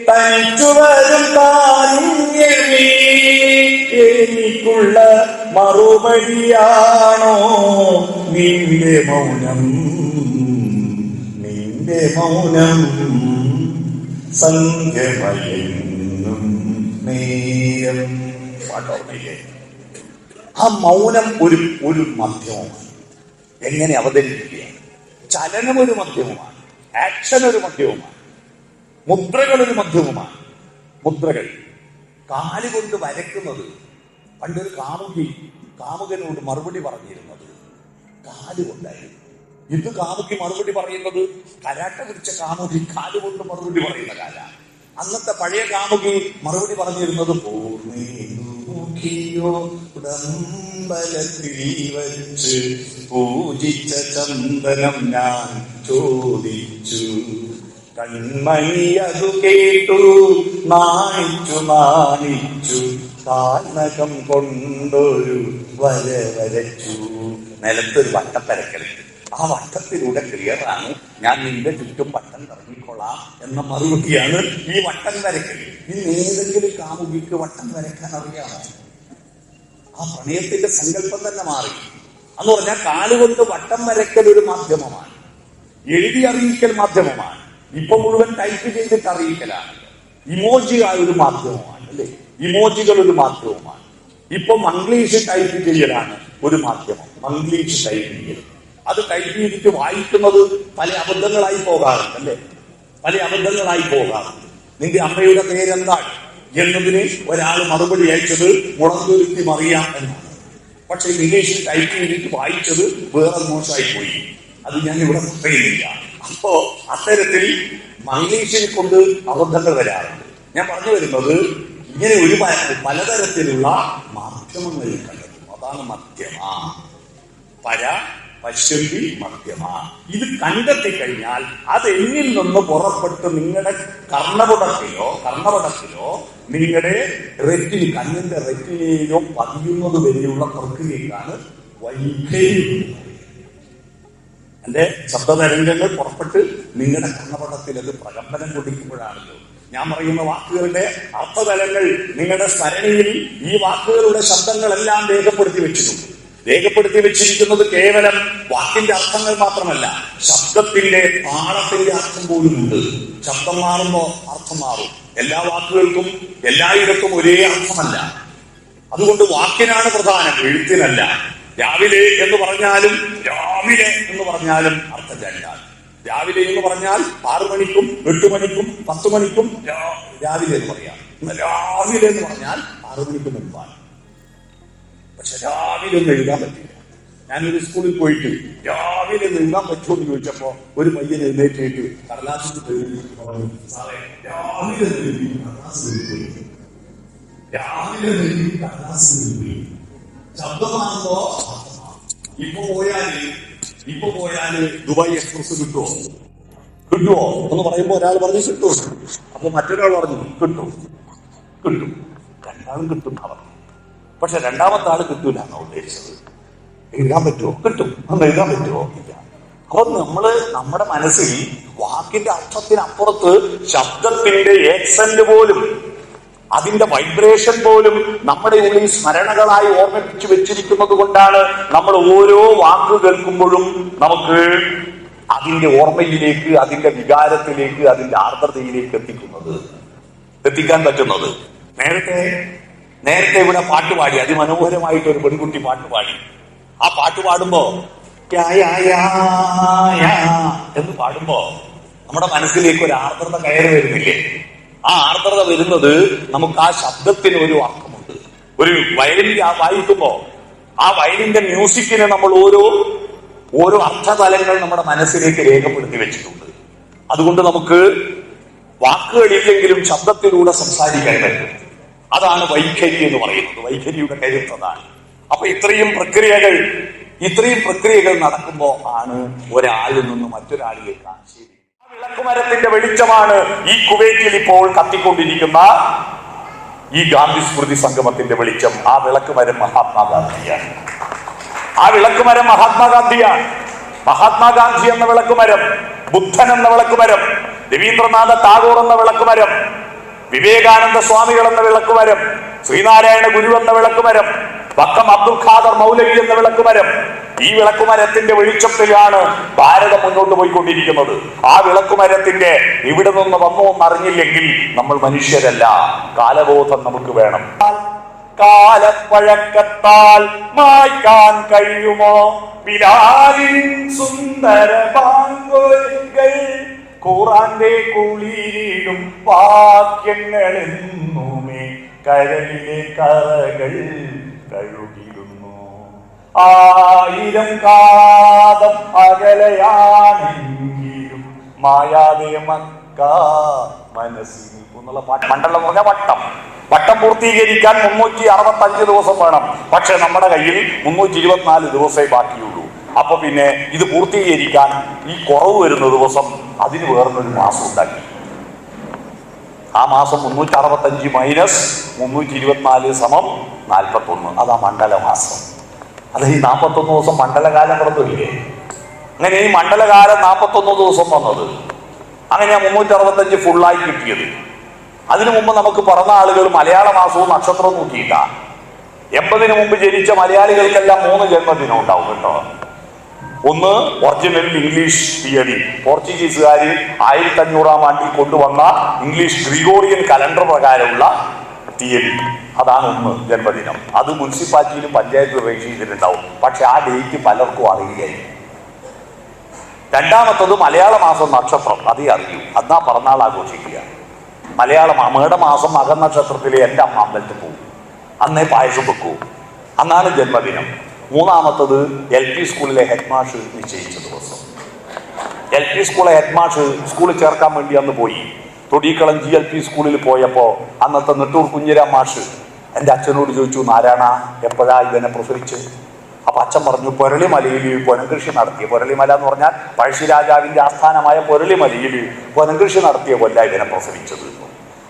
തനിച്ചു വരും താനുണ്യമേ എനിക്കുള്ള മറുപടിയാണോ നിന്റെ മൗനം? നിന്റെ മൗനം സന്ധ്യമയെന്നും നേരം. പാട്ടോർമ്മയില്ലേ? ആ മൗനം ഒരു മധ്യമമാണ്. എങ്ങനെ അവതരിപ്പിക്കുക? ചലനം ഒരു മധ്യമമാണ്, ആക്ഷൻ ഒരു മധ്യവുമാണ്, മുദ്രകൾ ഒരു മധ്യവുമാണ്. മുദ്രകൾ കാലുകൊണ്ട് വരയ്ക്കുന്നത് പണ്ടൊരു കാമുകനോട് മറുപടി പറഞ്ഞിരുന്നത് കാലുകൊണ്ടായിരുന്നു. ഇത് കാമുകി മറുപടി പറയുന്നത് കരാട്ട പിടിച്ച കാമുകി കാലുകൊണ്ട് മറുപടി പറയുന്ന കാല. അന്നത്തെ പഴയ കാമുകി മറുപടി പറഞ്ഞിരുന്നത് പൂർണ്ണയോ ഉടമ്പലത്തിൽ വച്ച് പൂജിച്ച ചന്ദനം ഞാൻ ചോദിച്ചു, കൺമണി അതു കേട്ടു നാണിച്ചു കാൽനകം കൊണ്ടൊരു വര വരച്ചു. നിലത്തൊരു വട്ടപ്പരക്കലുണ്ട്. ആ വട്ടത്തിലൂടെ ക്ലിയറാണ് ഞാൻ നിന്റെ ചുറ്റും വട്ടം കറങ്ങിക്കൊള്ളാം എന്ന മറുപടിയാണ് ഈ വട്ടം വരക്കൽ. ഇനി ഏതെങ്കിലും കാമുകിക്ക് വട്ടം വരയ്ക്കാൻ അറിയാമോ? ആ പ്രണയത്തിന്റെ സങ്കല്പം തന്നെ മാറി. എന്ന് പറഞ്ഞാൽ കാലുകൊണ്ട് വട്ടം വരയ്ക്കൽ ഒരു മാധ്യമമാണ്, എഴുതി അറിയിക്കൽ മാധ്യമമാണ്, ഇപ്പൊ മുഴുവൻ ടൈപ്പ് ചെയ്തിട്ട് അറിയിക്കലാണ്. ഇമോജി ഒരു മാധ്യമമാണ്, അല്ലെ? ഇമോജികൾ ഒരു മാധ്യമമാണ്. ഇപ്പൊ മംഗ്ലീഷ് ടൈപ്പ് ചെയ്യലാണ് ഒരു മാധ്യമം. മംഗ്ലീഷ് ടൈപ്പ് ചെയ്യൽ, അത് ടൈപ്പ് ചെയ്തിട്ട് വായിക്കുന്നത് പല അബദ്ധങ്ങളായി പോകാറുണ്ട്, അല്ലെ? പല അബദ്ധങ്ങളായി പോകാറുണ്ട്. നിന്റെ അമ്മയുടെ പേരെന്താണ് എന്നതിന് ഒരാൾ മറുപടി അയച്ചത് മുളന്തുരുത്തി മറിയാം എന്നാണ്. പക്ഷെ ഇംഗ്ലീഷിൽ ടൈപ്പ് ചെയ്തിട്ട് വായിച്ചത് വേറെ മോശമായി പോയി. അത് ഞാൻ ഇവിടെ പറയുന്നില്ല. അപ്പോ അത്തരത്തിൽ മംഗ്ലീഷിനെ കൊണ്ട് അബദ്ധങ്ങൾ വരാറുണ്ട്. ഞാൻ പറഞ്ഞു വരുന്നത് ഇങ്ങനെ ഒരു പലതരത്തിലുള്ള മാധ്യമങ്ങൾ കണ്ടെത്തും. അതാണ് മധ്യമ. പശ്യന്തി മധ്യമ. ഇത് കണ്ടെത്തി കഴിഞ്ഞാൽ അത് എന്നിൽ നിന്ന് പുറപ്പെട്ട് നിങ്ങളുടെ കർണപടത്തിലോ നിങ്ങളുടെ കണ്ണിന്റെ റെറ്റിനയിലോ പതിയുന്നത് വരെയുള്ള പ്രക്രിയക്കാണ് വൈഖരി. എന്റെ ശബ്ദതരംഗങ്ങൾ പുറപ്പെട്ട് നിങ്ങളുടെ കർണപടത്തിൽ അത് പ്രകമ്പനം കൊണ്ടിരിക്കുമ്പോഴാണല്ലോ ഞാൻ പറയുന്ന വാക്കുകളുടെ അർത്ഥതലങ്ങൾ നിങ്ങളുടെ സരണിയിൽ ഈ വാക്കുകളുടെ ശബ്ദങ്ങളെല്ലാം രേഖപ്പെടുത്തി വെച്ചിരിക്കുന്നത് കേവലം വാക്കിന്റെ അർത്ഥങ്ങൾ മാത്രമല്ല, ശബ്ദത്തിന്റെ താളത്തിന്റെ അർത്ഥം പോലും ഉണ്ട്. ശബ്ദം മാറുമ്പോ അർത്ഥം മാറും. എല്ലാ വാക്കുകൾക്കും എല്ലായിടത്തും ഒരേ അർത്ഥമല്ല. അതുകൊണ്ട് വാക്കിനാണ് പ്രധാനം, എഴുത്തിനല്ല. രാവിലെ എന്ന് പറഞ്ഞാലും അർത്ഥം രണ്ടാണ്. രാവിലെ എന്ന് പറഞ്ഞാൽ 6 മണിക്കും 8 മണിക്കും 10 മണിക്കും രാവിലെ എന്ന് പറയാം. രാവിലെ എന്ന് പറഞ്ഞാൽ 6 മണിക്ക് മുമ്പാണ്. പക്ഷെ രാവിലെ ഒന്നും എഴുതാൻ പറ്റില്ല. ഞാനൊരു സ്കൂളിൽ പോയിട്ട് രാവിലെ ഒന്ന് എഴുതാൻ പറ്റുമോ എന്ന് ചോദിച്ചപ്പോ ഒരു പയ്യൻ എഴുന്നേറ്റിട്ട് കടലാസിൽ ശബ്ദമാകുമ്പോ ഇപ്പൊ പോയാല് ദുബായ് എക്സ്പ്രസ് കിട്ടുമോ എന്ന് പറയുമ്പോ ഒരാൾ പറഞ്ഞു കിട്ടുമോ, അപ്പൊ മറ്റൊരാൾ പറഞ്ഞു കിട്ടും. രണ്ടാളും കിട്ടും പറഞ്ഞു. പക്ഷെ രണ്ടാമത്തെ ആള് കിട്ടൂല എന്നാ ഉദ്ദേശിച്ചത്. എഴുതാൻ പറ്റുമോ? കിട്ടും. അന്ന് എഴുതാൻ പറ്റുമോ? ഇല്ല. അപ്പൊ നമ്മുടെ മനസ്സിൽ വാക്കിന്റെ അർത്ഥത്തിനപ്പുറത്ത് ശബ്ദത്തിന്റെ ഏക്സന്റ് പോലും, അതിന്റെ വൈബ്രേഷൻ പോലും നമ്മുടെ ഉള്ളിൽ സ്മരണകളായി ഓർമ്മിപ്പിച്ചു വെച്ചിരിക്കുന്നത് കൊണ്ടാണ് നമ്മൾ ഓരോ വാക്ക് കേൾക്കുമ്പോഴും നമുക്ക് അതിന്റെ ഓർമ്മയിലേക്ക്, അതിന്റെ വികാരത്തിലേക്ക്, അതിന്റെ ആർദ്രതയിലേക്ക് എത്തിക്കാൻ പറ്റുന്നത്. നേരത്തെ ഇവിടെ പാട്ടുപാടി, അതിമനോഹരമായിട്ട് ഒരു പെൺകുട്ടി പാട്ടുപാടി. ആ പാട്ട് പാടുമ്പോ എന്ന് പാടുമ്പോ നമ്മുടെ മനസ്സിലേക്ക് ഒരു ആർദ്രത കയറി വരുന്നില്ലേ? ആ ആർദ്രത വരുന്നത് നമുക്ക് ആ ശബ്ദത്തിന് ഒരു അർത്ഥമുണ്ട്. ഒരു വയലിൻ വായിക്കുമ്പോ ആ വയലിന്റെ മ്യൂസിക്കിന് നമ്മൾ ഓരോ അർത്ഥതലങ്ങൾ നമ്മുടെ മനസ്സിലേക്ക് രേഖപ്പെടുത്തി വെച്ചിട്ടുണ്ട്. അതുകൊണ്ട് നമുക്ക് വാക്കുകളില്ലെങ്കിലും ശബ്ദത്തിലൂടെ സംസാരിക്കാൻ പറ്റും. അതാണ് വൈഖരി എന്ന് പറയുന്നത്. വൈഖരിയുടെ കരുത്തതാണ്. അപ്പൊ ഇത്രയും പ്രക്രിയകൾ നടക്കുമ്പോ ആണ് ഒരാളിൽ നിന്ന് മറ്റൊരാളിലേക്ക് ആശയം. ആ വിളക്കുമരത്തിന്റെ വെളിച്ചമാണ് ഈ കുവൈറ്റിൽ ഇപ്പോൾ കത്തിക്കൊണ്ടിരിക്കുന്ന ഈ ഗാന്ധി സ്മൃതി സംഗമത്തിന്റെ വെളിച്ചം. ആ വിളക്കുമരം മഹാത്മാഗാന്ധിയാണ്. മഹാത്മാഗാന്ധി എന്ന വിളക്കുമരം, ബുദ്ധൻ എന്ന വിളക്കുമരം, രവീന്ദ്രനാഥ ടാഗോർ എന്ന വിളക്കുമരം, വിവേകാനന്ദ സ്വാമികൾ എന്ന വിളക്കുമരം, ശ്രീനാരായണ ഗുരു എന്ന വിളക്കുമരം, വക്കം അബ്ദുൽ ഖാദർ മൗലവി എന്ന വിളക്കുമരം. ഈ വിളക്കുമരത്തിന്റെ വെളിച്ചത്തിലാണ് ഭാരതം മുന്നോട്ട് പോയിക്കൊണ്ടിരിക്കുന്നത്. ആ വിളക്കുമരത്തിന്റെ ഇവിടെ നിന്ന് വന്നോ എന്നറിഞ്ഞില്ലെങ്കിൽ നമ്മൾ മനുഷ്യരല്ല. കാലബോധം നമുക്ക് വേണം. കാലപ്പഴക്കത്താൽ മായ്ക്കാൻ കഴിയുമോ ബിലാലിൻ സുന്ദര ബാങ്കുകൾ, ഖുർആന്റെ കുളിരിടും വാക്യങ്ങളെന്നുമേ കരളിലെ കറകൾ കഴുകിടുന്നു. 1000 കാതം അകലെയാണെങ്കിലും മായാതെ മക്ക മനസ്സിൽ എന്നുള്ള പാട്ട്. മണ്ഡലം എന്ന് പറഞ്ഞാൽ വട്ടം പൂർത്തീകരിക്കാൻ 365 ദിവസം വേണം. പക്ഷെ നമ്മുടെ കയ്യിൽ 324 ദിവസമേ ബാക്കിയുള്ളൂ. അപ്പൊ പിന്നെ ഇത് പൂർത്തീകരിക്കാൻ ഈ കുറവ് വരുന്ന ദിവസം അതിന് വേറൊരു മാസം ഉണ്ടാക്കി. ആ മാസം 365 മൈനസ് 324 സമം 41. അതാ മണ്ഡലമാസം. അത് ഈ 41 ദിവസം മണ്ഡലകാലം കിടന്നില്ലേ? അങ്ങനെ ഈ മണ്ഡലകാലം 41 ദിവസം വന്നത്. അങ്ങനെയാ 365 ഫുള്ളായി കിട്ടിയത്. അതിനു മുമ്പ് നമുക്ക് പറഞ്ഞ ആളുകൾ മലയാള മാസവും നക്ഷത്രവും നോക്കിയിട്ട. 80-ന് മുമ്പ് ജനിച്ച മലയാളികൾക്കെല്ലാം 3 ജന്മദിനം ഉണ്ടാവും കേട്ടോ. ഒന്ന് ഒറിജിനൽ ഇംഗ്ലീഷ് തീയതി, പോർച്ചുഗീസുകാര് 1500-ാം ആണ്ടിൽ കൊണ്ടുവന്ന ഇംഗ്ലീഷ് ഗ്രിഗോറിയൻ കലണ്ടർ പ്രകാരമുള്ള തീയതി. അതാണ് ഒന്ന് ജന്മദിനം. അത് മുനിസിപ്പാലിറ്റിയിലും പഞ്ചായത്ത് രജിസ്റ്റർ ചെയ്തിട്ടുണ്ടാവും. പക്ഷെ ആ ഡേറ്റ് പലർക്കും അറിയില്ലായി. രണ്ടാമത്തത് മലയാള മാസം നക്ഷത്രം, അതേ അറിയൂ. അന്നാ പിറന്നാൾ ആഘോഷിക്കുക. മലയാള മേടമാസം മകനക്ഷത്രത്തിലെ എൻ്റെ അമ്മ അമ്പലത്തിൽ പോകും. അന്നേ പായസം വെക്കൂ. അന്നാണ് ജന്മദിനം. മൂന്നാമത്തത് LP സ്കൂളിലെ ഹെഡ് മാഷ് നിശ്ചയിച്ച ദിവസം. LP സ്കൂളിലെ ഹെഡ് മാഷ് സ്കൂളിൽ ചേർക്കാൻ വേണ്ടി അന്ന് പോയി. തൊടിക്കളം GLP സ്കൂളിൽ പോയപ്പോൾ അന്നത്തെ നെട്ടൂർ കുഞ്ഞിരാം മാഷ് എൻ്റെ അച്ഛനോട് ചോദിച്ചു, നാരായണ എപ്പോഴാ ഇവനെ പ്രസവിച്ച്? അപ്പൊ അച്ഛൻ പറഞ്ഞു, പൊരളിമലയിൽ പൊനകൃഷി നടത്തിയ, പൊരളിമല എന്ന് പറഞ്ഞാൽ പഴശ്ശിരാജാവിന്റെ ആസ്ഥാനമായ പൊരളിമലയിൽ പൊനകൃഷി നടത്തിയ കൊല്ല ഇവനെ പ്രസവിച്ചത്.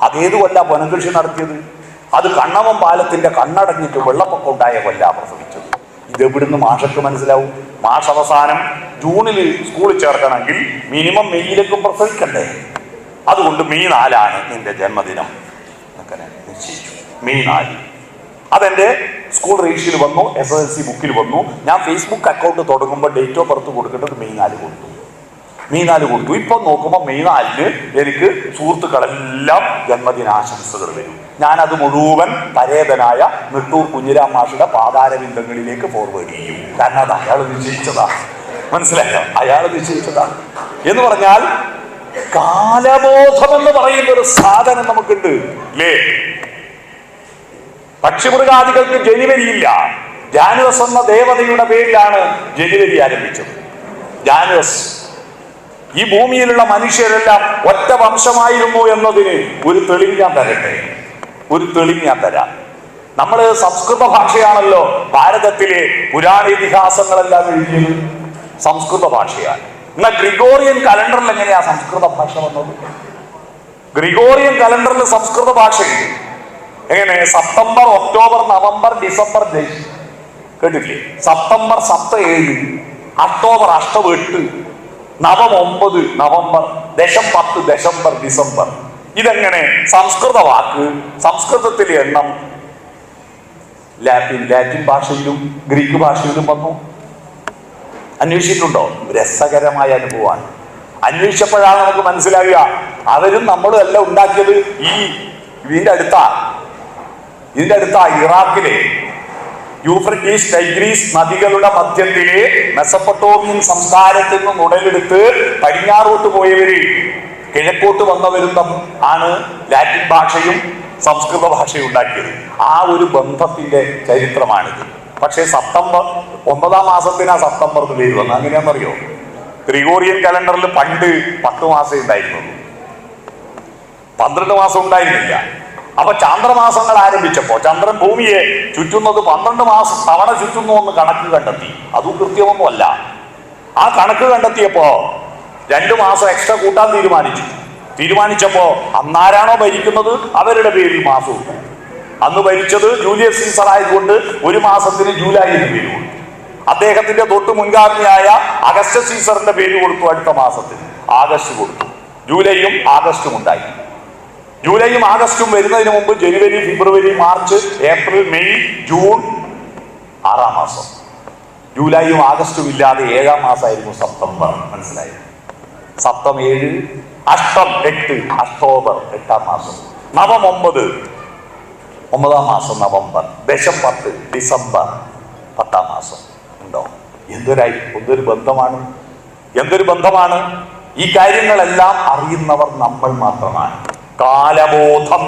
അതേത് കൊല്ല പൊനകൃഷി നടത്തിയത്? അത് കണ്ണവം പാലത്തിന്റെ കണ്ണടഞ്ഞിട്ട് വെള്ളപ്പൊക്കം ഉണ്ടായ കൊല്ല പ്രസവിച്ചത്. ഇതെവിടുന്ന് മാഷക്ക് മനസ്സിലാവും? മാഷ് അവസാനം ജൂണിൽ സ്കൂളിൽ ചേർക്കണമെങ്കിൽ മിനിമം മെയ്യിലേക്കും പ്രസവിക്കണ്ടേ? അതുകൊണ്ട് മെയ് 4 നിന്റെ ജന്മദിനം അങ്ങനെ നിശ്ചയിച്ചു. മെയ് 4 അതെന്റെ സ്കൂൾ രജിസ്റ്ററിൽ വന്നു, SSLC ബുക്കിൽ വന്നു. ഞാൻ ഫേസ്ബുക്ക് അക്കൗണ്ട് തുടങ്ങുമ്പോൾ ഡേറ്റ് ഓഫ് ബർത്ത് കൊടുക്കേണ്ടത് മെയ് 4 കൊടുത്തു. ഇപ്പൊ നോക്കുമ്പോൾ മെയ് 4 എനിക്ക് സുഹൃത്തുക്കളെല്ലാം ജന്മദിനാശംസകൾ വരും. ഞാനത് മുഴുവൻ പരേതനായ നെട്ടൂർ കുഞ്ഞിരാം മാഷിയുടെ പാതാരബിന്ദങ്ങളിലേക്ക് ഫോർവേഡ് ചെയ്യും. കാരണം അത് അയാൾ നിശ്ചയിച്ചതാ. മനസ്സിലായോ? അയാൾ നിശ്ചയിച്ചതാ എന്ന് പറഞ്ഞാൽ കാലബോധം എന്ന് പറയുന്ന ഒരു സാധനം നമുക്കുണ്ട് അല്ലേ? പക്ഷിമൃഗാദികൾക്ക് ജനുവരിയില്ല. ജാനുവസ് എന്ന ദേവതയുടെ പേരിലാണ് ജനുവരി ആരംഭിച്ചത്. ജാനുവസ്. ഈ ഭൂമിയിലുള്ള മനുഷ്യരെല്ലാം ഒറ്റ വംശമായിരുന്നു എന്നതിന് ഒരു തെളിവ് ഞാൻ തരാം. നമ്മള് സംസ്കൃത ഭാഷയാണല്ലോ ഭാരതത്തിലെ പുരാണ ഇതിഹാസങ്ങളെല്ലാം എഴുതിയത് സംസ്കൃത ഭാഷയാണ്. എന്നാൽ ഗ്രിഗോറിയൻ കലണ്ടറിൽ എങ്ങനെയാ സംസ്കൃത ഭാഷ വന്നത്? ഗ്രിഗോറിയൻ കലണ്ടറിൽ സംസ്കൃത ഭാഷയുണ്ട്. എങ്ങനെ? സെപ്റ്റംബർ, ഒക്ടോബർ, നവംബർ, ഡിസംബർ, കേട്ടില്ലേ? സെപ്റ്റംബർ 7, ഒക്ടോബർ 8, നവം 9, നവംബർ, ദശം 10, ദശംബർ, ഡിസംബർ. ഇതെങ്ങനെ? സംസ്കൃത വാക്ക്, സംസ്കൃതത്തിലെ എണ്ണം ലാറ്റിൻ ഭാഷയിലും ഗ്രീക്ക് ഭാഷയിലും വന്നു. അന്വേഷിച്ചിട്ടുണ്ടോ? രസകരമായ അനുഭവമാണ്. അന്വേഷിച്ചപ്പോഴാണ് നമുക്ക് മനസ്സിലാകുക അവരും നമ്മളും എല്ലാം ഉണ്ടാക്കിയത് ഇതിന്റെ അടുത്ത ഇറാഖിലെ യൂഫ്രട്ടീസ് ടൈഗ്രീസ് നദികളുടെ മധ്യത്തിലെ മെസപ്പൊട്ടോമിയൻ സംസ്കാരത്തിൽ നിന്ന് ഉടലെടുത്ത് പടിഞ്ഞാറോട്ട് പോയവര് കിഴക്കോട്ട് വന്നവരും ആണ് ലാറ്റിൻ ഭാഷയും സംസ്കൃത ഭാഷയും ഉണ്ടാക്കിയത്. ആ ഒരു ബന്ധത്തിന്റെ ചരിത്രമാണിത്. പക്ഷേ സെപ്റ്റംബർ 9-ാം മാസത്തിനാ സെപ്റ്റംബർ എന്ന് പേര് വന്നത്. അങ്ങനെയാണെന്നറിയോ? ഗ്രിഗോറിയൻ കലണ്ടറിൽ പണ്ട് 10 മാസം ഉണ്ടായിരുന്നുള്ളൂ, 12 മാസം ഉണ്ടായിരുന്നില്ല. അപ്പൊ ചാന്ദ്രമാസങ്ങൾ ആരംഭിച്ചപ്പോ ചന്ദ്രൻ ഭൂമിയെ ചുറ്റുന്നത് 12 മാസം തവണ ചുറ്റുന്നു എന്ന് കണക്ക് കണ്ടെത്തി. അതും കൃത്യമൊന്നുമല്ല. ആ കണക്ക് കണ്ടെത്തിയപ്പോ 2 മാസം എക്സ്ട്രാ കൂട്ടാൻ തീരുമാനിച്ചപ്പോ അന്നാരാണോ ഭരിക്കുന്നത് അവരുടെ പേരിൽ മാസം ഇട്ടു. അന്ന് ഭരിച്ചത് ജൂലിയസ് സീസർ ആയതുകൊണ്ട് 1 മാസത്തിന് ജൂലൈ എന്ന് പേര് കൊടുത്തു. അദ്ദേഹത്തിന്റെ തൊട്ട് മുൻഗാമിയായ അഗസ്റ്റ് സീസറിന്റെ പേര് കൊടുത്തു. അടുത്ത മാസത്തിന് ആഗസ്റ്റ് കൊടുത്തു. ജൂലൈയും ആഗസ്റ്റും ഉണ്ടായി. ജൂലൈയും ആഗസ്റ്റും വരുന്നതിന് മുമ്പ് ജനുവരി, ഫെബ്രുവരി, മാർച്ച്, ഏപ്രിൽ, മെയ്, ജൂൺ 6-ാം മാസം. ജൂലൈയും ആഗസ്റ്റും ഇല്ലാതെ 7-ാം മാസമായിരുന്നു സെപ്റ്റംബർ. മനസ്സിലായി? സപ്തം 7, അഷ്ടം 8, അക്ടോബർ 8-ാം മാസം, നവം 9, 9-ാം മാസം നവംബർ, ദശം 10, ഡിസംബർ 10-ാം മാസം. ഉണ്ടോ? എന്തൊരു ബന്ധമാണ്. ഈ കാര്യങ്ങളെല്ലാം അറിയുന്നവർ നമ്മൾ മാത്രമാണ്. കാലബോധം.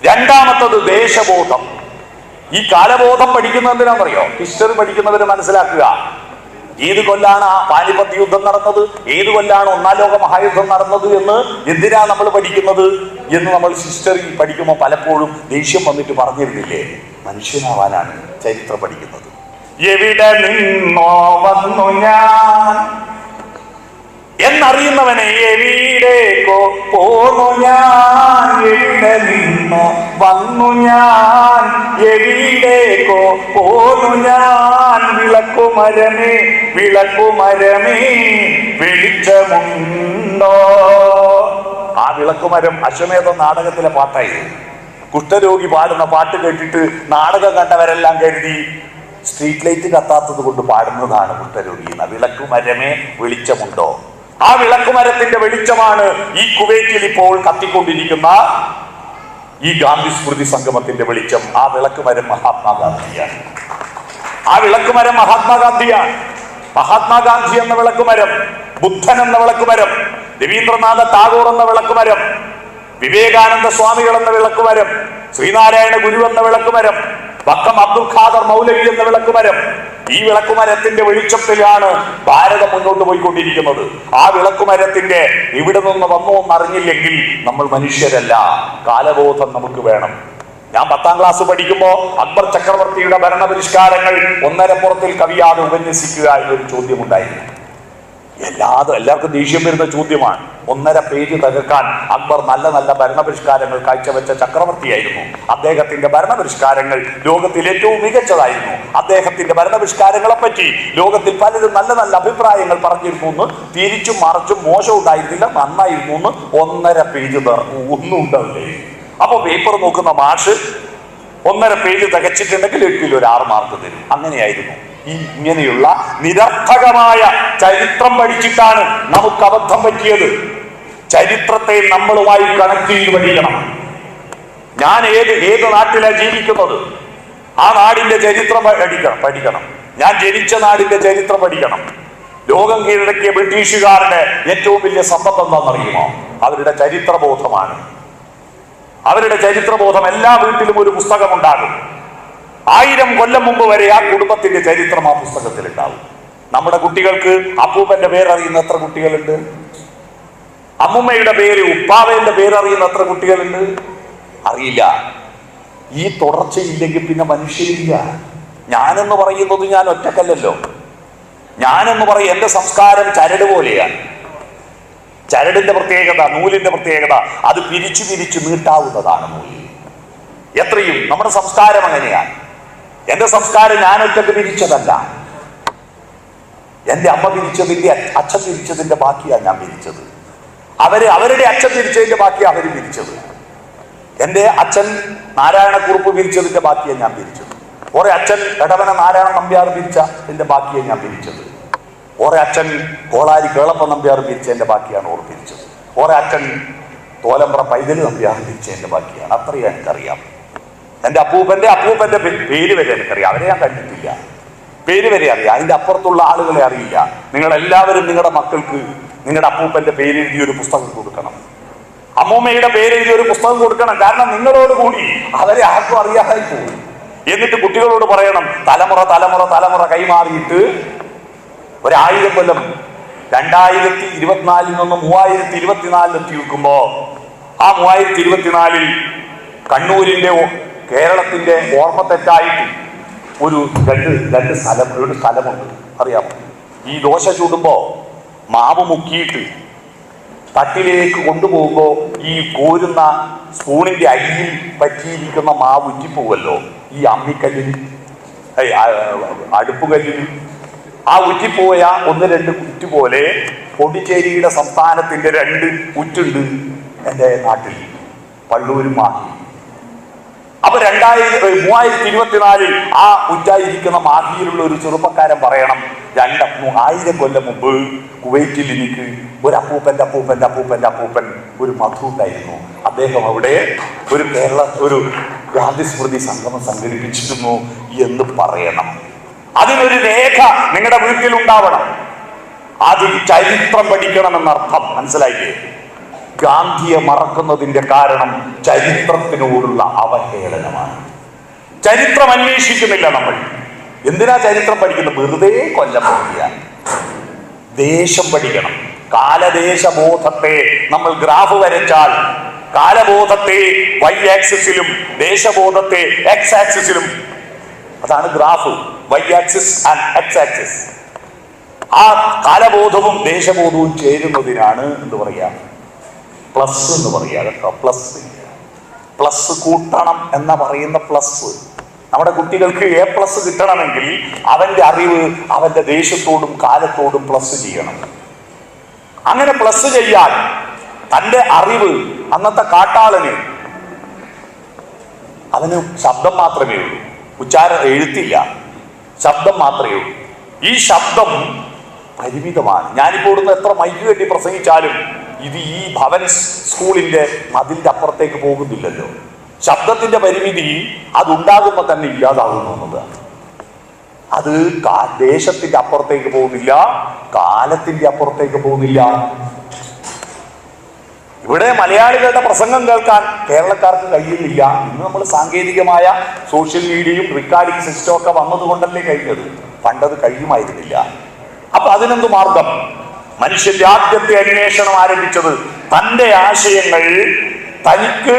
രണ്ടാമത്തത് ദേശബോധം. ഈ കാലബോധം പഠിക്കുന്നതിനാണെന്നറിയോ? ഹിസ്റ്ററി പഠിക്കുന്നവര് മനസ്സിലാക്കുക, ഏത് കൊല്ലാണ് പാനിപ്പത്ത് യുദ്ധം നടന്നത്, ഏത് കൊല്ലാണ് 1-ാം ലോക മഹായുദ്ധം നടന്നത് എന്ന് എന്തിനാ നമ്മൾ പഠിക്കുന്നത് എന്ന് നമ്മൾ ഹിസ്റ്ററി പഠിക്കുമ്പോൾ പലപ്പോഴും ദേഷ്യം വന്നിട്ട് പറഞ്ഞിരുന്നില്ലേ? മനുഷ്യനാവാനാണ് ചരിത്രം പഠിക്കുന്നത്. എവിടെ നിന്നോ വന്നു ഞാൻ എന്നറിയുന്നവനെ എവിടേക്കോ പോന്നു ഞാൻ, എവിടെ നിന്നോ വന്നു ഞാൻ, എവിടേക്കോ പോന്നു ഞാൻ, വിളക്കുമരമേ വെളിച്ചമുണ്ടോ. ആ വിളക്കുമരം അശ്വമേധം നാടകത്തിലെ പാട്ടായിരുന്നു. കുഷ്ഠരോഗി പാടുന്ന പാട്ട് കേട്ടിട്ട് നാടകം കണ്ടവരെല്ലാം കരുതി സ്ട്രീറ്റ് ലൈറ്റ് കത്താത്തത് കൊണ്ട് പാടുന്നതാണ് കുഷ്ഠരോഗി. വിളക്കുമരമേ വെളിച്ചമുണ്ടോ. ആ വിളക്കുമരത്തിന്റെ വെളിച്ചമാണ് ഈ കുവൈറ്റിൽ ഇപ്പോൾ കത്തിക്കൊണ്ടിരിക്കുന്ന ഈ ഗാന്ധി സ്മൃതി സംഗമത്തിന്റെ വെളിച്ചം. ആ വിളക്കുമരം മഹാത്മാഗാന്ധിയാണ്. മഹാത്മാഗാന്ധി എന്ന വിളക്കുമരം, ബുദ്ധൻ എന്ന വിളക്കുമരം, രവീന്ദ്രനാഥ ടാഗോർ എന്ന വിളക്കുമരം, വിവേകാനന്ദ സ്വാമികൾ എന്ന വിളക്കുമരം, ശ്രീനാരായണ ഗുരു എന്ന വിളക്കുമരം, വക്കം അബ്ദുൽ ഖാദർ മൗലവി എന്ന വിളക്കുമരം. ഈ വിളക്കുമരത്തിന്റെ വെളിച്ചത്തിലാണ് ഭാരതം മുന്നോട്ട് പോയിക്കൊണ്ടിരിക്കുന്നത്. ആ വിളക്കുമരത്തിന്റെ ഇവിടെ നിന്ന് വന്നോ എന്നറിഞ്ഞില്ലെങ്കിൽ നമ്മൾ മനുഷ്യരല്ല. കാലബോധം നമുക്ക് വേണം. ഞാൻ 10-ാം ക്ലാസ് പഠിക്കുമ്പോ അക്ബർ ചക്രവർത്തിയുടെ ഭരണപരിഷ്കാരങ്ങൾ 1.5 കവിയാതെ ഉപന്യസിക്കുക എന്നൊരു ചോദ്യം ഉണ്ടായിരുന്നു. എല്ലാവർക്കും ദേഷ്യം വരുന്ന ചോദ്യമാണ്. 1.5 പേജ് തകർക്കാൻ അക്ബർ നല്ല ഭരണപരിഷ്കാരങ്ങൾ കാഴ്ചവെച്ച ചക്രവർത്തിയായിരുന്നു. അദ്ദേഹത്തിന്റെ ഭരണപരിഷ്കാരങ്ങൾ ലോകത്തിൽ ഏറ്റവും മികച്ചതായിരുന്നു. അദ്ദേഹത്തിന്റെ ഭരണപരിഷ്കാരങ്ങളെ പറ്റി ലോകത്തിൽ പലരും നല്ല അഭിപ്രായങ്ങൾ പറഞ്ഞിരുന്നു എന്ന്, തിരിച്ചും മറിച്ചും മോശം ഉണ്ടായിരുന്നില്ല, നന്നായിരുന്നു എന്ന് 1.5 പേജ് ഒന്നും ഉണ്ടാവില്ലേ. അപ്പൊ പേപ്പർ നോക്കുന്ന മാഷ് 1.5 പേജ് തികച്ചിട്ടുണ്ടെങ്കിൽ 8-ൽ ഒരു 6 മാർക്ക് തരും. അങ്ങനെയായിരുന്നു. ഇങ്ങനെയുള്ള നിരർത്ഥകമായ ചരിത്രം പഠിച്ചിട്ടാണ് നമുക്ക് അബദ്ധം പറ്റിയത്. ചരിത്രത്തെ നമ്മളുമായി കണക്ട് ചെയ്ത് പഠിക്കണം. ഞാൻ ഏത് നാട്ടിലാണ് ജീവിക്കുന്നത്, ആ നാടിന്റെ ചരിത്രം പഠിക്കണം. ഞാൻ ജനിച്ച നാടിന്റെ ചരിത്രം പഠിക്കണം. ലോകം കീഴടക്കിയ ബ്രിട്ടീഷുകാരുടെ ഏറ്റവും വലിയ സമ്പത്ത് എന്താണെന്നറിയുമോ? അവരുടെ ചരിത്രബോധമാണ്. അവരുടെ ചരിത്രബോധം. എല്ലാ വീട്ടിലും ഒരു പുസ്തകം ഉണ്ടാകും. 1000 കൊല്ലം മുമ്പ് വരെ ആ കുടുംബത്തിന്റെ ചരിത്രം ആ പുസ്തകത്തിൽ ഉണ്ടാവും. നമ്മുടെ കുട്ടികൾക്ക് അപ്പൂപ്പന്റെ പേരറിയുന്ന എത്ര കുട്ടികളുണ്ട്? അമ്മുമ്മയുടെ പേര്, ഉപ്പാവേന്റെ പേരറിയുന്ന എത്ര കുട്ടികളുണ്ട്? അറിയില്ല. ഈ തുടർച്ചയില്ലെങ്കിൽ പിന്നെ മനുഷ്യരില്ല. ഞാനെന്ന് പറയുന്നത് ഞാൻ ഒറ്റക്കല്ലല്ലോ. ഞാനെന്ന് പറയും എന്റെ സംസ്കാരം ചരട് പോലെയാണ്. ചരടിന്റെ പ്രത്യേകത, നൂലിന്റെ പ്രത്യേകത, അത് പിരിച്ചു നീട്ടാവുന്നതാണ് നൂല്. എത്രയും നമ്മുടെ സംസ്കാരം അങ്ങനെയാണ്. എന്റെ സംസ്കാരം ഞാൻ ഒറ്റക്ക് പിരിച്ചതല്ല. എന്റെ അമ്മ പിരിച്ചതിന്റെ, അച്ഛൻ പിരിച്ചതിന്റെ ബാക്കിയാണ് ഞാൻ പിരിച്ചത്. അവരുടെ അച്ഛൻ പിരിച്ചതിന്റെ ബാക്കിയാണ് അവര് പിരിച്ചത്. എന്റെ അച്ഛൻ നാരായണക്കുറുപ്പ് പിരിച്ചതിന്റെ ബാക്കിയാണ് ഞാൻ പിരിച്ചത്. ഓരോ അച്ഛൻ എടവന നാരായണ നമ്പ്യാർ പിരിച്ചതിന്റെ ബാക്കിയാണ് ഞാൻ പിരിച്ചത്. ഓരോ അച്ഛൻ കോളാരി കേളപ്പ നമ്പ്യാർ പിരിച്ചതിന്റെ ബാക്കിയാണ് ഓർ പിരിച്ചത്. ഓരോ അച്ഛൻ തോലമ്പ്ര പൈതൽ നമ്പ്യാർ പിരിച്ചതിന്റെ ബാക്കിയാണ്. അത്രയും എനിക്കറിയാം. എന്റെ അപ്പൂപ്പന്റെ പേര് വരെ എനിക്കറിയാം. അവരെ ഞാൻ കണ്ടിട്ടില്ല, പേര് വരെ അറിയാം. അതിന്റെ അപ്പുറത്തുള്ള ആളുകളെ അറിയില്ല. നിങ്ങളെല്ലാവരും നിങ്ങളുടെ മക്കൾക്ക് നിങ്ങളുടെ അപ്പൂപ്പന്റെ പേരെഴുതിയ ഒരു പുസ്തകം കൊടുക്കണം. അമ്മൂമ്മയുടെ പേരെഴുതിയ ഒരു പുസ്തകം കൊടുക്കണം. കാരണം നിങ്ങളോട് കൂടി അവരെ ആർക്കും അറിയാതായി പോകും. എന്നിട്ട് കുട്ടികളോട് പറയണം, തലമുറ കൈമാറിയിട്ട് 1000 കൊല്ലം 2024 നിന്ന് 3024 എത്തി വെക്കുമ്പോ ആ 3024 കണ്ണൂരിന്റെ കേരളത്തിന്റെ ഓർമ്മ തെറ്റായിട്ട് ഒരു സ്ഥലമുണ്ട്, അറിയാമോ? ഈ ദോശ ചൂടുമ്പോ മാവ് മുക്കിയിട്ട് തട്ടിലേക്ക് കൊണ്ടുപോകുമ്പോൾ ഈ കോരുന്ന സ്പൂണിന്റെ അരിയിൽ പറ്റിയിരിക്കുന്ന മാവ് ഉറ്റിപ്പോവല്ലോ ഈ അമ്മിക്കല്ലിൽ, അടുപ്പുകല്ലിൽ. ആ ഉറ്റിപ്പോയ 1-2 ഉറ്റ് പോലെ പോണ്ടിച്ചേരിയുടെ സംസ്ഥാനത്തിന്റെ 2 ഉറ്റുണ്ട് എൻ്റെ നാട്ടിൽ, പള്ളൂരും മാഹി. അപ്പൊ 3024 ആ ഉറ്റായിരിക്കുന്ന മാഹിയിലുള്ള ഒരു ചെറുപ്പക്കാരൻ പറയണം, 1000 കൊല്ലം മുമ്പ് കുവൈറ്റിൽ എനിക്ക് ഒരു അപ്പൂപ്പൻ ഒരു മധു ഉണ്ടായിരുന്നു. അദ്ദേഹം അവിടെ ഒരു ഗാന്ധിസ്മൃതി സംഗമം സംഘടിപ്പിച്ചിരുന്നു എന്ന് പറയണം. അതിനൊരു രേഖ നിങ്ങളുടെ വീട്ടിലുണ്ടാവണം. അത് ചരിത്രം പഠിക്കണമെന്നർത്ഥം, മനസ്സിലായില്ലേ? ഗാന്ധിയെ മറക്കുന്നതിന്റെ കാരണം ചരിത്രത്തിനോടുള്ള അവഹേളനമാണ്. ചരിത്രം അന്വേഷിക്കുന്നില്ല നമ്മൾ. എന്തിനാ ചരിത്രം പഠിക്കുന്നത്? വെറുതെ കൊല്ലം പഠിക്കുക. ദേശം പഠിക്കണം. കാലദേശബോധത്തെ നമ്മൾ ഗ്രാഫ് വരച്ചാൽ കാലബോധത്തെ y ആക്സിസിലും ദേശബോധത്തെ x ആക്സിസിലും, അതാണ് graph, y axis and x axis. ആ കാലബോധവും ദേശബോധവും ചേരുന്നതിനാണ് എന്ത് പറയാ, പ്ലസ് എന്ന് പറയാ കേട്ടോ. പ്ലസ് കൂട്ടണം എന്ന പറയുന്ന പ്ലസ്. നമ്മുടെ കുട്ടികൾക്ക് A+ കിട്ടണമെങ്കിൽ അവന്റെ അറിവ് അവന്റെ ദേശത്തോടും കാലത്തോടും പ്ലസ് ചെയ്യണം. അങ്ങനെ പ്ലസ് ചെയ്യാൻ തന്റെ അറിവ്, അന്നത്തെ കാട്ടാളന് അവന് ശബ്ദം മാത്രമേ ഉള്ളൂ, എഴുത്തില്ല, ശബ്ദം മാത്രമേ ഉള്ളൂ. ഈ ശബ്ദം പരിമിതമാണ്. ഞാനിപ്പോൾ ഇവിടുന്ന് എത്ര മൈക്ക് കെട്ടി പ്രസംഗിച്ചാലും ഇത് ഈ ഭവൻ സ്കൂളിന്റെ മതിലിന്റെ അപ്പുറത്തേക്ക് പോകുന്നില്ലല്ലോ. ശബ്ദത്തിന്റെ പരിമിതി അതുണ്ടാകുമ്പോൾ തന്നെ ഇല്ലാതാകുന്നു എന്നതാണ്. അത് ദേശത്തിന്റെ അപ്പുറത്തേക്ക് പോകുന്നില്ല, കാലത്തിന്റെ അപ്പുറത്തേക്ക് പോകുന്നില്ല. ഇവിടെ മലയാളികളുടെ പ്രസംഗം കേൾക്കാൻ കേരളക്കാർക്ക് കഴിയുന്നില്ല. ഇന്ന് നമ്മൾ സാങ്കേതികമായ സോഷ്യൽ മീഡിയയും റെക്കോർഡിംഗ് സിസ്റ്റവും ഒക്കെ വന്നതുകൊണ്ടല്ലേ കഴിഞ്ഞത്. പണ്ടത് കഴിയുമായിരുന്നില്ല. അപ്പൊ അതിനെന്ത് മാർഗം? മനുഷ്യന്റെ ആദ്യത്തെ അന്വേഷണം ആരംഭിച്ചത് തന്റെ ആശയങ്ങൾ തനിക്ക്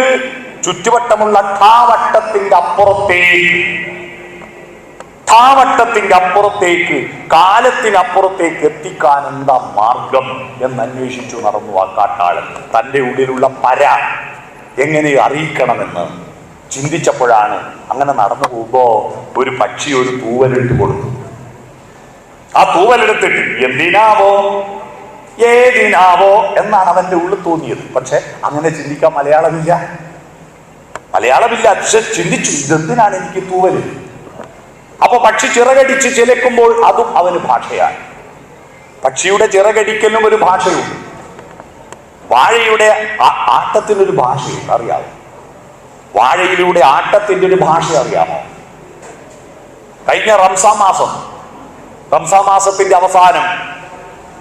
ചുറ്റുവട്ടമുള്ള ധാവട്ടത്തിന്റെ അപ്പുറത്തേക്ക് കാലത്തിനപ്പുറത്തേക്ക് എത്തിക്കാൻ എന്താ മാർഗം എന്നന്വേഷിച്ചു നടന്നു ആ കാട്ടാളൻ. തൻ്റെ ഉള്ളിലുള്ള പര എങ്ങനെ അറിയിക്കണമെന്ന് ചിന്തിച്ചപ്പോഴാണ്, അങ്ങനെ നടന്നു പോകുമ്പോ ഒരു പക്ഷി ഒരു തൂവലെടുത്ത് കൊടുത്തു. ആ തൂവലെടുത്തിട്ട് എന്തിനാവോ ഏതിനാവോ എന്നാണ് അവന്റെ ഉള്ളിൽ തോന്നിയത്. പക്ഷെ അങ്ങനെ ചിന്തിക്കാൻ മലയാളമില്ല. പക്ഷെ ചിന്തിച്ചു, ഇതെന്തിനാണ് എനിക്ക് തൂവല്? അപ്പൊ പക്ഷി ചിറകടിച്ച് ചിലക്കുമ്പോൾ അതും അവന് ഭാഷയാണ്. പക്ഷിയുടെ ചിറകടിക്കലും ഒരു ഭാഷയുണ്ട്. വാഴയുടെ ആട്ടത്തിനൊരു ഭാഷയുണ്ട്, അറിയാമോ? വാഴയിലൂടെ ആട്ടത്തിന്റെ ഒരു ഭാഷ അറിയാമോ? കഴിഞ്ഞ റംസാൻ മാസത്തിന്റെ അവസാനം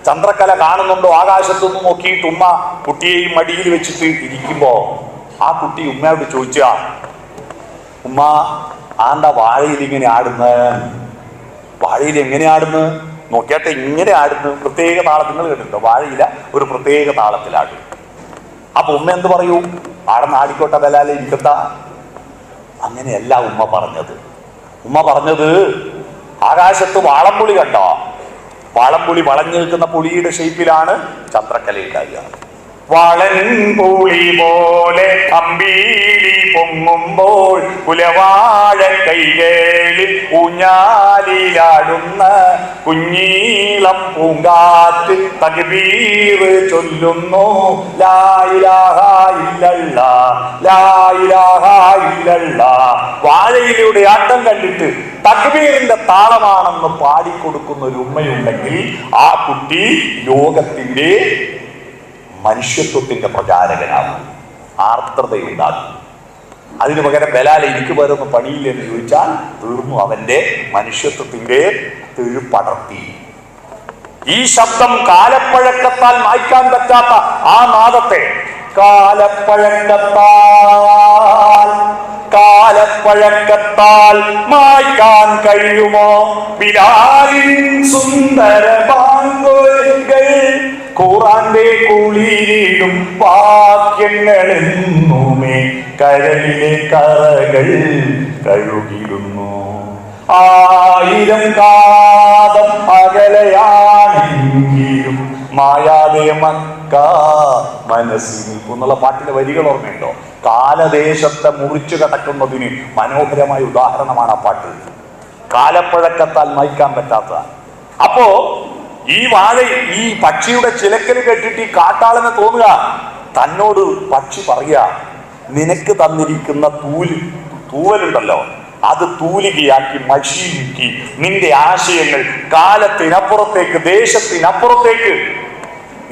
ചന്ദ്രക്കല കാണുന്നുണ്ടോ? ആകാശത്തൊന്ന് നോക്കിയിട്ട് ഉമ്മ കുട്ടിയെയും മടിയിൽ വെച്ചിട്ട് ഇരിക്കുമ്പോ ആ കുട്ടി ഉമ്മയോട് ചോദിച്ച, ഉമ്മ ആണ്ടാ വാഴയിൽ ഇങ്ങനെ ആടുന്ന? വാഴയിൽ എങ്ങനെ ആടുന്നു? നോക്കിയാട്ടെ, ഇങ്ങനെ ആടുന്നു. പ്രത്യേക താളം. നിങ്ങൾ കേട്ടിട്ടുണ്ടോ? വാഴയില ഒരു പ്രത്യേക താളത്തിലാടും. അപ്പൊ ഉമ്മ എന്ത് പറയൂ? ആടുന്ന ആടിക്കോട്ടെ, ബലാലെ ഇരിക്കട്ട. അങ്ങനെയല്ല ഉമ്മ പറഞ്ഞത്. ആകാശത്ത് വാളംപുളി കണ്ടോ? വാളംപുളി വളഞ്ഞു നിൽക്കുന്ന പുളിയുടെ ഷേപ്പിലാണ് ചന്ദ്രക്കല ഉണ്ടാകുക. വളൻപുളി പോലെ അമ്പീലി പൊങ്ങുമ്പോൾ കുലവാഴ കൈകളിൽ ഊഞ്ഞാലിലാടുന്ന കുഞ്ഞീളം പൂങ്കാറ്റ് തക്ബീർ ചൊല്ലുന്നു, ലാ ഇലാഹ ഇല്ലല്ലാഹ്, ലാ ഇലാഹ ഇല്ലല്ലാഹ്. വാഴയിലൂടെ ആട്ടം കണ്ടിട്ട് തക്ബീറിന്റെ താളമാണെന്ന് പാടിക്കൊടുക്കുന്ന ഒരു ഉമ്മയുണ്ടെങ്കിൽ ആ കുട്ടി ലോകത്തിന്റെ മനുഷ്യത്വത്തിന്റെ പ്രചാരകനാകും, ആർദ്രതയുണ്ടാകും. അതിനു പകരം ബലാൽ എനിക്ക് വരുന്ന പണിയില്ലെന്ന് ചോദിച്ചാൽ തീർന്നു, അവന്റെ മനുഷ്യത്വത്തിന്റെ തിഴുപടർത്തി. ഈ ശബ്ദം കാലപ്പഴക്കത്താൽ മായ്ക്കാൻ പറ്റാത്ത ആ നാദത്തെ കാലപ്പഴക്കത്താൽ മായ്ക്കാൻ കഴിയുമോ? ബിലാലിൻ സുന്ദര ബാങ്കുകൾ ഖുർആന്റെ കുളിരിടും വാക്യങ്ങളെന്നുമേ കരളിലെ കറകൾ കഴുകിടുന്നു. 1000 കാതം അകലെയാണെങ്കിലും മായാതെ മക്ക മനസ്സിൽ നിൽക്കുന്നുള്ള പാട്ടിലെ വരികൾ ഓർമ്മയുണ്ടോ? കാലദേശത്തെ മുറിച്ചു കടക്കുന്നതിന് മനോഹരമായ ഉദാഹരണമാണ് ആ പാട്ട്. കാലപ്പഴക്കത്താൽ മായ്ക്കാൻ പറ്റാത്ത. അപ്പോ ഈ ഈ പക്ഷിയുടെ ചിലക്കൽ കേട്ടിട്ട് ഈ കാട്ടാളന് തോന്നുക, തന്നോട് പക്ഷി പറയാ, നിനക്ക് തന്നിരിക്കുന്ന തൂവലുണ്ടല്ലോ, അത് തൂലികയാക്കി മഷിയിലിറ്റി നിന്റെ ആശയങ്ങൾ കാലത്തിനപ്പുറത്തേക്ക് ദേശത്തിനപ്പുറത്തേക്ക്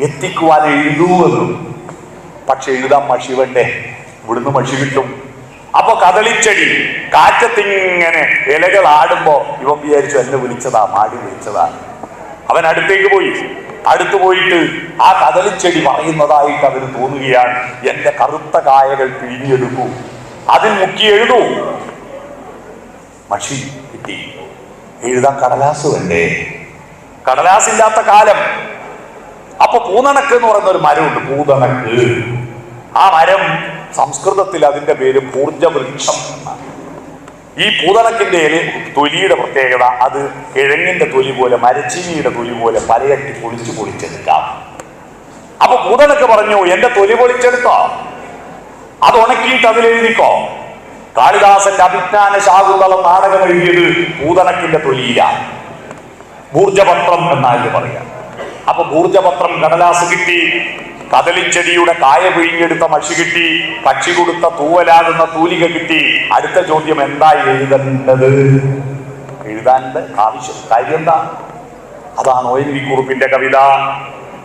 എത്തിക്കുവാൻ എഴുതുവെന്നും. പക്ഷെ എഴുതാൻ മഷി വേണ്ടേ? ഇവിടുന്ന് മഷി കിട്ടും. അപ്പൊ കദളിച്ചെടി കാറ്റത്തിങ്ങനെ ഇലകൾ ആടുമ്പോ ഇവൻ വിചാരിച്ചു എന്നെ വിളിച്ചതാ, മാടി വിളിച്ചതാ. അവൻ അടുത്തേക്ക് പോയിട്ട് ആ കദളിച്ചെടി പറയുന്നതായിട്ട് അവന് തോന്നുകയാണ്, എന്റെ കറുത്ത കായകൾ പിഴിഞ്ഞെടുക്കൂ, അതിൽ മുക്കി എഴുതൂ. മഷി കിട്ടി. എഴുതാൻ കടലാസ് വേണ്ടേ? കടലാസില്ലാത്ത കാലം. അപ്പൊ പൂതണക്ക് എന്ന് പറയുന്ന ഒരു മരമുണ്ട്, പൂതണക്ക്. ആ മരം സംസ്കൃതത്തിൽ അതിന്റെ പേര് പൂർജവൃക്ഷം എന്നാണ്. ഈ പൂതണക്കിന്റെ തൊലിയുടെ പ്രത്യേകത, അത് കിഴങ്ങിന്റെ തൊലി പോലെ, മരച്ചീനിയുടെ തൊലി പോലെ പലയട്ടി പൊളിച്ചെടുക്കാം. അപ്പൊ പൂതണക്ക് പറഞ്ഞു, എന്റെ തൊലി പൊളിച്ചെടുത്തോ, അത് ഉണക്കിയിട്ട് അതിലെഴുതിക്കോ. കാളിദാസന്റെ അഭിജ്ഞാന ശാകുന്തളം നാടകം എഴുതിയത് പൂതണക്കിന്റെ തൊലിയിലാണ്. ഭൂർജപത്രം എന്നാണ് പറയാം. അപ്പൊ ഭൂർജപത്രം കടലാസ് കിട്ടി, കദളിച്ചെടിയുടെ കായ പിഴിഞ്ഞെടുത്ത മഷി കിട്ടി, പക്ഷി കൊടുത്ത തൂവലാകുന്ന തൂലിക കിട്ടി. അടുത്ത ചോദ്യം, എന്താ എഴുതേണ്ടത്? എഴുതാൻ്റെ കാര്യം എന്താ? അതാണ് ONV കുറുപ്പിന്റെ കവിത.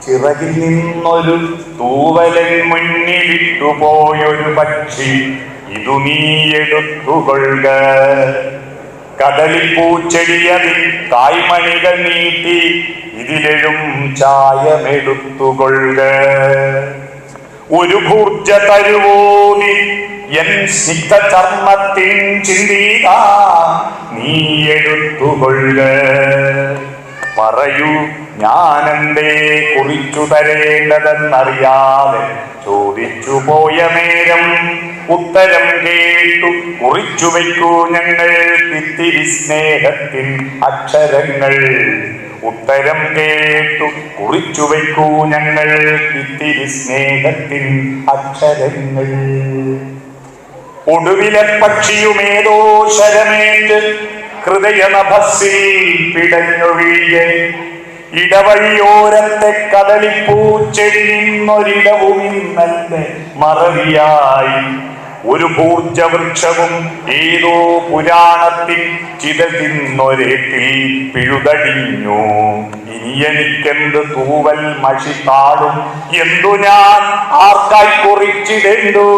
ചിറകിൽ നിന്നൊരു തൂവലൻ മുന്നിലിട്ടുപോയൊരു പക്ഷി, ഇതു നീ എടുത്തുകൊള്ളുക. കദളിപ്പൂച്ചെടിയതിൽ കായ്മണികൾ നീട്ടി, ഇതിലെഴും ചായമെടുത്തുകൊള്ളുക. ഒരു ഭൂർജ തരുവോനി എൻ സ്നിഗ്ധ ചർമ്മത്തിൻ ചിന്തിക, നീ എടുത്തുകൊള്ളുക. പറയൂ, ഞാനെന്തേ കുറിച്ചു തരേണ്ടതെന്നറിയാതെ ചോദിച്ചു പോയ നേരം ഉത്തരം കേട്ടു കുറിച്ചു വയ്ക്കൂ ഞങ്ങൾ ഇത്തിരി സ്നേഹത്തിൻ അക്ഷരങ്ങൾ. ഉത്തരം കേട്ടു കുറിച്ചു വയ്ക്കൂ ഞങ്ങൾ ഇത്തിരി സ്നേഹത്തിൻ അക്ഷരങ്ങൾ. ഒടുവിലെ പക്ഷിയുമേതോ ശരമേറ്റ് ഹൃദയനഭസ്സിൽ പിടഞ്ഞു വീഴെ, ഇടവഴിയോരത്തെ കദളിപ്പൂച്ചെടി നിന്നൊരിടവും ഇന്നത്തെ മറവിയായി. ഒരു ഭൂർജവൃക്ഷവും ഏതോ പുരാണത്തിൽ ചിതൽ തിന്നൊരേറ്റിൽ പിഴുതടിഞ്ഞു. ഇനി എനിക്കെന്ത് തൂവൽ മഷി താളും, എന്തു ഞാൻ ആർക്കായി കുറിച്ചിടേണ്ടു?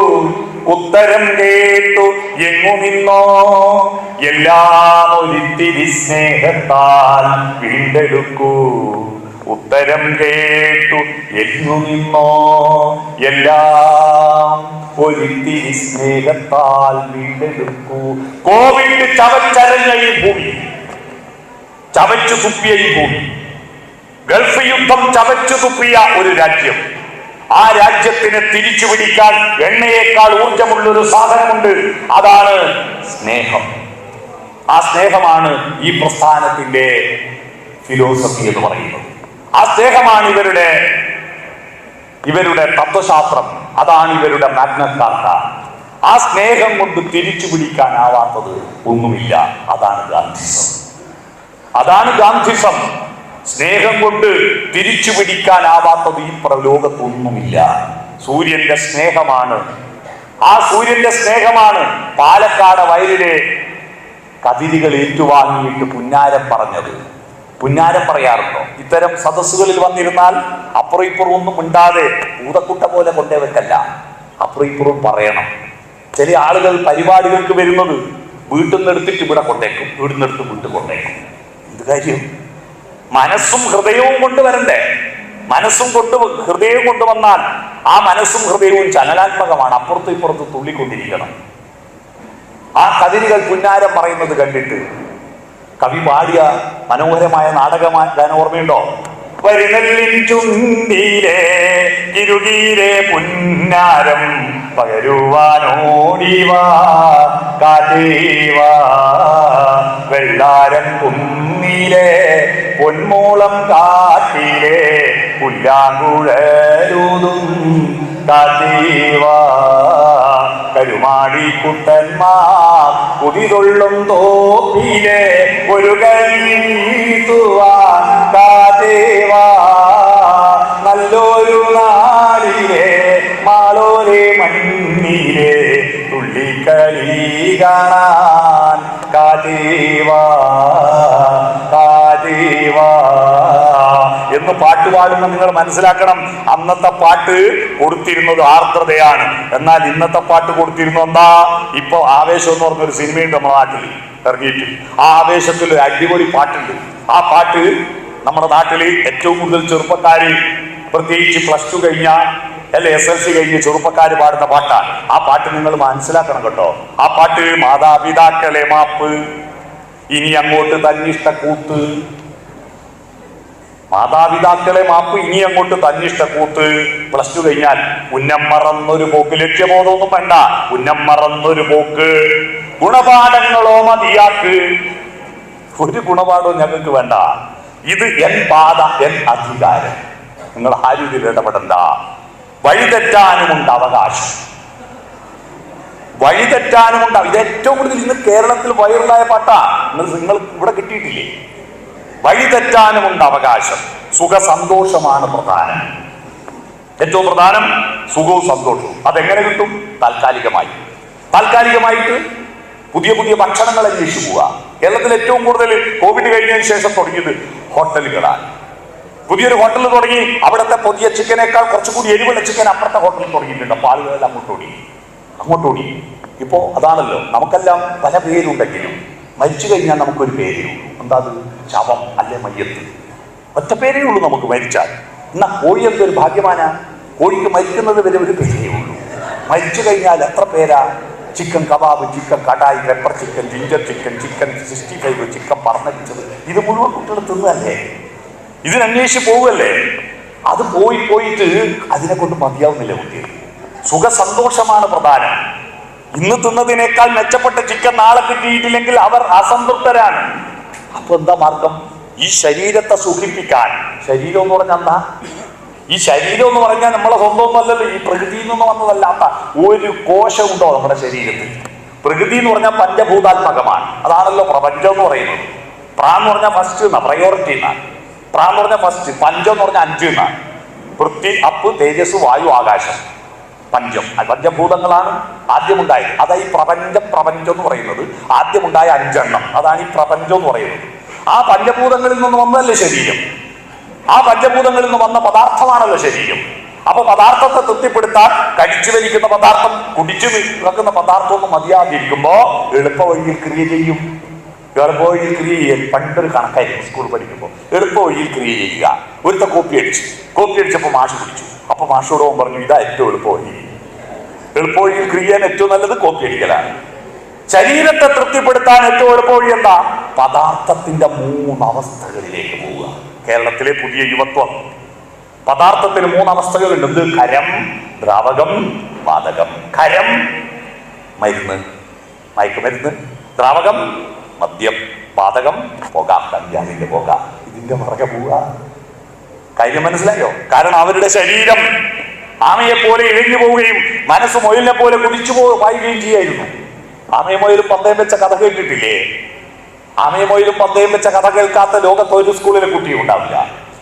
ഉത്തരം കേട്ടു എങ്ങു നിന്നോ എല്ലാം ഒരിത്തിരി സ്നേഹത്താൽ വീണ്ടെടുക്കൂ. ഉത്തരം കേട്ടു എങ്ങു നിന്നോ എല്ലാം ഒരിത്തിരി സ്നേഹത്താൽ വീണ്ടെടുക്കൂ. കോവിഡ് ചവച്ചരഞ്ഞ ഈ ഭൂമി, ചവച്ചു തുപ്പിയ ഈ ഭൂമി, ഗൾഫ് യുദ്ധം ചവച്ചു തുപ്പിയ ഒരു രാജ്യം, ആ രാജ്യത്തിനെ തിരിച്ചു പിടിക്കാൻ എണ്ണയേക്കാൾ ഊർജമുള്ളൊരു സാധനമുണ്ട്, അതാണ് സ്നേഹം. ആ സ്നേഹമാണ് ഈ പ്രസ്ഥാനത്തിന്റെ ഫിലോസഫി എന്ന് പറയുന്നത്. ആ സ്നേഹമാണ് ഇവരുടെ തത്വശാസ്ത്രം, അതാണ് ഇവരുടെ മാഗ്ന കാർട്ട. ആ സ്നേഹം കൊണ്ട് തിരിച്ചു പിടിക്കാനാവാത്തത് ഒന്നുമില്ല. അതാണ് ഗാന്ധിസം. സ്നേഹം കൊണ്ട് തിരിച്ചു പിടിക്കാനാവാത്തത് ഈ പ്രലോകത്തൊന്നുമില്ല. സൂര്യന്റെ സ്നേഹമാണ്. ആ സൂര്യന്റെ സ്നേഹമാണ് പാലക്കാട് വയലിലെ കതിരുകൾ ഏറ്റുവാങ്ങിയിട്ട് പുന്നാരം പറഞ്ഞത്. പുന്നാരം പറയാറുണ്ടോ? ഇത്തരം സദസ്സുകളിൽ വന്നിരുന്നാൽ അപ്പുറം ഇപ്പുറം ഒന്നും മിണ്ടാതെ ഊതക്കുട്ട പോലെ കൊണ്ടേ വെക്കല്ല, അപ്പുറം ഇപ്പുറം പറയണം. ചില ആളുകൾ പരിപാടികൾക്ക് വരുന്നത് വീട്ടിൽ നിന്ന് എടുത്തിട്ട് ഇവിടെ കൊണ്ടേക്കും, വീട്ടിൽ നിന്ന് എടുത്ത് വീട്ടിൽ കൊണ്ടേക്കും. എന്ത് കാര്യം? മനസ്സും ഹൃദയവും കൊണ്ടുവരണ്ടേ? ഹൃദയവും കൊണ്ടുവന്നാൽ ആ മനസ്സും ഹൃദയവും ചലനാത്മകമാണ്, അപ്പുറത്തും ഇപ്പുറത്ത് തുള്ളിക്കൊണ്ടിരിക്കണം. ആ കതിരുകൾ പുന്നാരം പറയുന്നത് കണ്ടിട്ട് കവി പാടിയ മനോഹരമായ നാടകമാക്കാൻ ഓർമ്മയുണ്ടോ? വരുന്നെല്ലിൻ ചുണ്ടിലെ കിരുകീരെ പുന്നാരം പകരുവാനോടിവാ കാറ്റേവാ. വെള്ളാരം കുന്നിലെ പൊന്മൂളം കാട്ടിലെ പുല്ലാങ്കുഴലൂതും കാറ്റേവാ. കരുമാടി കുട്ടന്മാർ കുതിതൊള്ളും തോപ്പിലെ ഒരു കൈത്തുവാൻ കാറ്റേവാ. നല്ലൊരു നാളിലെ മാളോരെ മണ്ണിലെ തുള്ളിക്കളി കാണാൻ കാറ്റേവാ കാറ്റേവാ എന്ന് പാട്ടുപാടുന്ന നിങ്ങൾ മനസ്സിലാക്കണം. അന്നത്തെ പാട്ട് കൊടുത്തിരുന്നത് ആർദ്രതയാണ്. എന്നാൽ ഇന്നത്തെ പാട്ട് കൊടുത്തിരുന്നു എന്താ? ഇപ്പൊ ആവേശം എന്ന് പറഞ്ഞൊരു സിനിമയുണ്ട് നമ്മുടെ നാട്ടിൽ ഇറങ്ങിയിട്ട്. ആ ആവേശത്തിൽ ഒരു അടിപൊളി പാട്ടുണ്ട്. ആ പാട്ട് നമ്മുടെ നാട്ടിൽ ഏറ്റവും കൂടുതൽ ചെറുപ്പക്കാര്, പ്രത്യേകിച്ച് +2 കഴിഞ്ഞ അല്ലെ SLC കഴിഞ്ഞ് ചെറുപ്പക്കാര് പാടുന്ന പാട്ടാണ്. ആ പാട്ട് നിങ്ങൾ മനസ്സിലാക്കണം കേട്ടോ. ആ പാട്ട് മാതാപിതാക്കളെ മാപ്പ്, ഇനി അങ്ങോട്ട് തന്നിഷ്ട കൂത്ത്. മാതാപിതാക്കളെ മാപ്പ്, ഇനി അങ്ങോട്ട് തന്നിഷ്ട കൂത്ത്. +2 കഴിഞ്ഞാൽ ഉന്നം മറന്നൊരു പോക്ക്, ലക്ഷ്യമോതൊന്നും വേണ്ട, ഉന്നം മറന്നൊരു പോക്ക്. ഗുണപാഠങ്ങളോ മതിയാക്ക്, ഒരു ഗുണപാഠവും ഞങ്ങൾക്ക് വേണ്ട. ഇത് എൻ പാത എൻ അധികാരം, നിങ്ങൾ ആരും ഇതിൽ ഇടപെടണ്ട. വഴിതെറ്റാനുമുണ്ട് അവകാശം, വഴിതെറ്റാനുമുണ്ട്. ഇത് ഏറ്റവും കൂടുതൽ ഇന്ന് കേരളത്തിൽ വൈറലായ പാട്ടാ. നിങ്ങൾ ഇവിടെ കിട്ടിയിട്ടില്ലേ? വഴിതെറ്റാനുമുണ്ട് അവകാശം, സുഖ സന്തോഷമാണ് പ്രധാനം. ഏറ്റവും പ്രധാനം സുഖവും സന്തോഷവും. അതെങ്ങനെ കിട്ടും? താൽക്കാലികമായിട്ട് പുതിയ പുതിയ ഭക്ഷണങ്ങൾ അന്വേഷിച്ചു പോവുക. കേരളത്തിൽ ഏറ്റവും കൂടുതൽ കോവിഡ് കഴിഞ്ഞതിന് ശേഷം തുടങ്ങിയത് ഹോട്ടലുകളാണ്. പുതിയൊരു ഹോട്ടൽ തുടങ്ങി, അവിടുത്തെ പുതിയ ചിക്കനേക്കാൾ കുറച്ചുകൂടി എരിവുള്ള ചിക്കൻ അപ്പുറത്തെ ഹോട്ടലിൽ തുടങ്ങിയിട്ടുണ്ട്. അപ്പോൾ ആളുകളെല്ലാം അങ്ങോട്ടോടി. ഇപ്പോ അതാണല്ലോ, നമുക്കെല്ലാം പല പേരുണ്ടെങ്കിലും മരിച്ചു കഴിഞ്ഞാൽ നമുക്കൊരു പേരേ ഉള്ളൂ. എന്താ അത്? ശവം അല്ലെ മയ്യത്ത്, ഒറ്റ പേരേ ഉള്ളൂ നമുക്ക് മരിച്ചാൽ. എന്നാ കോഴി എന്തൊരു ഭാഗ്യമാനാ, കോഴിക്ക് മരിക്കുന്നത് വരെ ഒരു പേരേ ഉള്ളൂ. മരിച്ചു കഴിഞ്ഞാൽ എത്ര പേരാ? Chicken kebab, chicken kadai, pepper chicken, ginger chicken, chicken 65, chicken പറന്നടിച്ചത്, ഇത് മുഴുവൻ കുട്ടികൾ തിന്നല്ലേ, ഇതിനന്വേഷിച്ച് പോവല്ലേ. അത് പോയിട്ട് അതിനെ കൊണ്ട് മതിയാവുന്നില്ല കുട്ടികൾ. സുഖ സന്തോഷമാണ് പ്രധാനം. ഇന്ന് തിന്നതിനേക്കാൾ മെച്ചപ്പെട്ട ചിക്കൻ നാളെ കിട്ടിയിട്ടില്ലെങ്കിൽ അവർ അസംതൃപ്തരാണ്. അപ്പൊ എന്താ മാർഗം? ഈ ശരീരത്തെ സുഖിപ്പിക്കാൻ. ശരീരം എന്ന് പറഞ്ഞാൽ എന്താ? ഈ ശരീരം എന്ന് പറഞ്ഞാൽ നമ്മളെ സ്വന്തമൊന്നുമല്ലല്ലോ, ഈ പ്രകൃതിയിൽ നിന്ന് വന്നതല്ലാത്ത ഒരു കോശമുണ്ടോ നമ്മുടെ ശരീരത്തിൽ? പ്രകൃതി എന്ന് പറഞ്ഞാൽ പഞ്ചഭൂതാത്മകമാണ്. അതാണല്ലോ പ്രപഞ്ചം എന്ന് പറയുന്നത്. എന്ന് പറഞ്ഞാൽ ഫസ്റ്റ് എന്നാ, പ്രയോറിറ്റി എന്നാണ്. എന്ന് പറഞ്ഞാൽ ഫസ്റ്റ്, പഞ്ചം എന്ന് പറഞ്ഞാൽ 5 എന്നാണ്. പൃഥ്വി, അപ്പ്, തേജസ്, വായു, ആകാശം. പഞ്ചഭൂതങ്ങളാണ് ആദ്യമുണ്ടായത്. അതാ ഈ പ്രപഞ്ചം എന്ന് പറയുന്നത്. ആദ്യമുണ്ടായ 5 എണ്ണം, അതാണ് ഈ പ്രപഞ്ചം എന്ന് പറയുന്നത്. ആ പഞ്ചഭൂതങ്ങളിൽ നിന്ന് വന്നതല്ലേ ശരീരം. ആ പഞ്ചഭൂതങ്ങളിൽ നിന്ന് വന്ന പദാർത്ഥമാണല്ലോ ശരീരം. അപ്പൊ പദാർത്ഥത്തെ തൃപ്തിപ്പെടുത്താൻ കഴിച്ചു വലിക്കുന്ന പദാർത്ഥം, കുടിച്ചു വെക്കുന്ന പദാർത്ഥം ഒന്നും മതിയാതിരിക്കുമ്പോ എളുപ്പ വഴിയിൽ ക്രിയ ചെയ്യും. എളുപ്പവഴിയിൽ ക്രിയ ചെയ്യൽ പണ്ടൊരു കണക്കായിരിക്കും. സ്കൂൾ പഠിക്കുമ്പോൾ എളുപ്പവഴിയിൽ ക്രിയ ചെയ്യുക. ഒരുത്ത കോപ്പി അടിച്ചപ്പോൾ മാഷ് പിടിച്ചു. അപ്പൊ മാഷോട് പറഞ്ഞു, ഇതാ ഏറ്റവും എളുപ്പവഴിയിൽ ക്രിയ ചെയ്യാൻ ഏറ്റവും നല്ലത് കോപ്പി അടിക്കലാണ്. ശരീരത്തെ തൃപ്തിപ്പെടുത്താൻ ഏറ്റവും എളുപ്പവഴി എന്താ? പദാർത്ഥത്തിന്റെ 3 അവസ്ഥകളിലേക്ക് പോവുക. കേരളത്തിലെ പുതിയ യുവത്വം, പദാർത്ഥത്തിന് 3 അവസ്ഥകളുണ്ട്. എന്ത്? ഖരം, ദ്രാവകം, വാതകം. ഖരം മരുന്ന്, മയക്കുമരുന്ന്. ദ്രാവകം മദ്യം. വാതകം പുക, കഞ്ചാവിന്റെ പുക. ഇതിന്റെ പുറകെ പോവുക. കാര്യം മനസ്സിലായോ? കാരണം അവരുടെ ശരീരം ആമയെ പോലെ ഇഴഞ്ഞു പോവുകയും മനസ്സ് മൊയിലിനെ പോലെ കുതിച്ചു പായുകയും ചെയ്യായിരുന്നു. ആമയും മൊയിലും പന്തയം വെച്ച കഥ കേട്ടിട്ടില്ലേ? ആമയും മൊയിലും പന്തയം വെച്ച കഥ കേൾക്കാത്ത ലോകത്ത് ഒരു സ്കൂളിലെ കുട്ടിയും ഉണ്ടാവില്ല.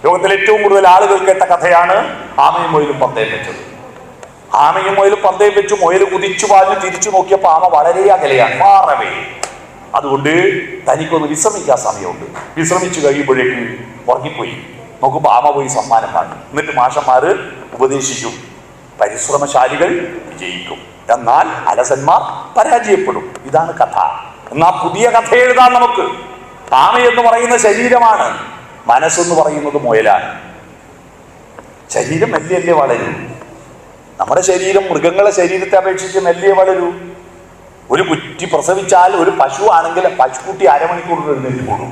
ലോകത്തിൽ ഏറ്റവും കൂടുതൽ ആളുകൾ കേട്ട കഥയാണ് ആമയും മൊയിലും പന്തയം വെച്ചത്. ആമയും മൊയിലും പന്തയം വെച്ചു, മൊയിൽ കുതിച്ചു പാഞ്ഞു തിരിച്ചു നോക്കിയപ്പോൾ ആമ വളരെ അകലെയാണ്, മാറവേ. അതുകൊണ്ട് തനിക്കൊന്ന് വിശ്രമിക്കാൻ സമയമുണ്ട്. വിശ്രമിച്ചു കഴിയുമ്പോഴേക്ക് ഉറങ്ങിപ്പോയി. നോക്കുമ്പോൾ ആമ പോയി സമ്മാനം വാങ്ങി. എന്നിട്ട് മാഷന്മാര് ഉപദേശിച്ചു, പരിശ്രമശാലികൾ വിജയിക്കും, എന്നാൽ അലസന്മാർ പരാജയപ്പെടും. ഇതാണ് കഥ. എന്നാ പുതിയ കഥ എഴുതാൻ നമുക്ക്. ആമയെന്ന് പറയുന്ന ശരീരമാണ്, മനസ്സെന്ന് പറയുന്നത് മുയലാണ്. ശരീരം മെല്ലെ വളരൂ. നമ്മുടെ ശരീരം മൃഗങ്ങളെ ശരീരത്തെ അപേക്ഷിച്ച് മെല്ലെ വളരൂ. ഒരു കുട്ടി പ്രസവിച്ചാൽ, ഒരു പശു ആണെങ്കിൽ പശുക്കുട്ടി അരമണിക്കൂർ എഴുന്നേറ്റ് കൂടും.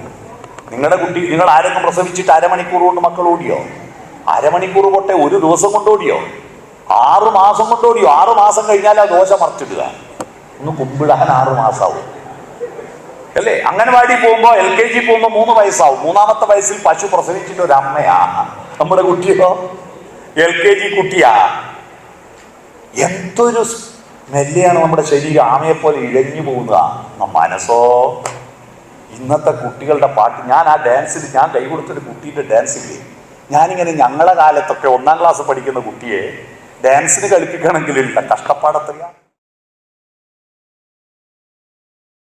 നിങ്ങൾ ആരെങ്കിലും പ്രസവിച്ചിട്ട് അരമണിക്കൂർ കൊണ്ട് മക്കൾ ഓടിയോ? അരമണിക്കൂർ പോട്ടെ, ഒരു ദിവസം കൊണ്ട് ഓടിയോ? 6 മാസം കൊണ്ടോടിയോ? 6 മാസം കഴിഞ്ഞാൽ ആ ദോശ മറിച്ചിടുക. ഒന്ന് കുമ്പിടാൻ 6 മാസമാവും അല്ലേ? അംഗൻവാടി പോകുമ്പോ LKG പോകുമ്പോ 3 വയസ്സാവും. 3ാമത്തെ വയസ്സിൽ പശു പ്രസവിച്ചിട്ട് ഒരു അമ്മയാ. നമ്മുടെ കുട്ടിയോ LKG കുട്ടിയാ. എന്തൊരു സ്മെല്ലാണ് നമ്മുടെ ശരീരം. ആമയെപ്പോലെ ഇഴഞ്ഞു പോകുന്നതാ. മനസ്സോ ഇന്നത്തെ കുട്ടികളുടെ പാട്ട്. ഞാൻ ആ ഡാൻസിൽ ഞാൻ കൈ കൊടുത്തൊരു കുട്ടീൻ്റെ ഡാൻസില്ലേ, ഞാനിങ്ങനെ ഞങ്ങളെ കാലത്തൊക്കെ 1ാം ക്ലാസ് പഠിക്കുന്ന കുട്ടിയെ ഡാൻസിന് കളിപ്പിക്കണമെങ്കിലില്ല കഷ്ടപ്പാടത്രയാ.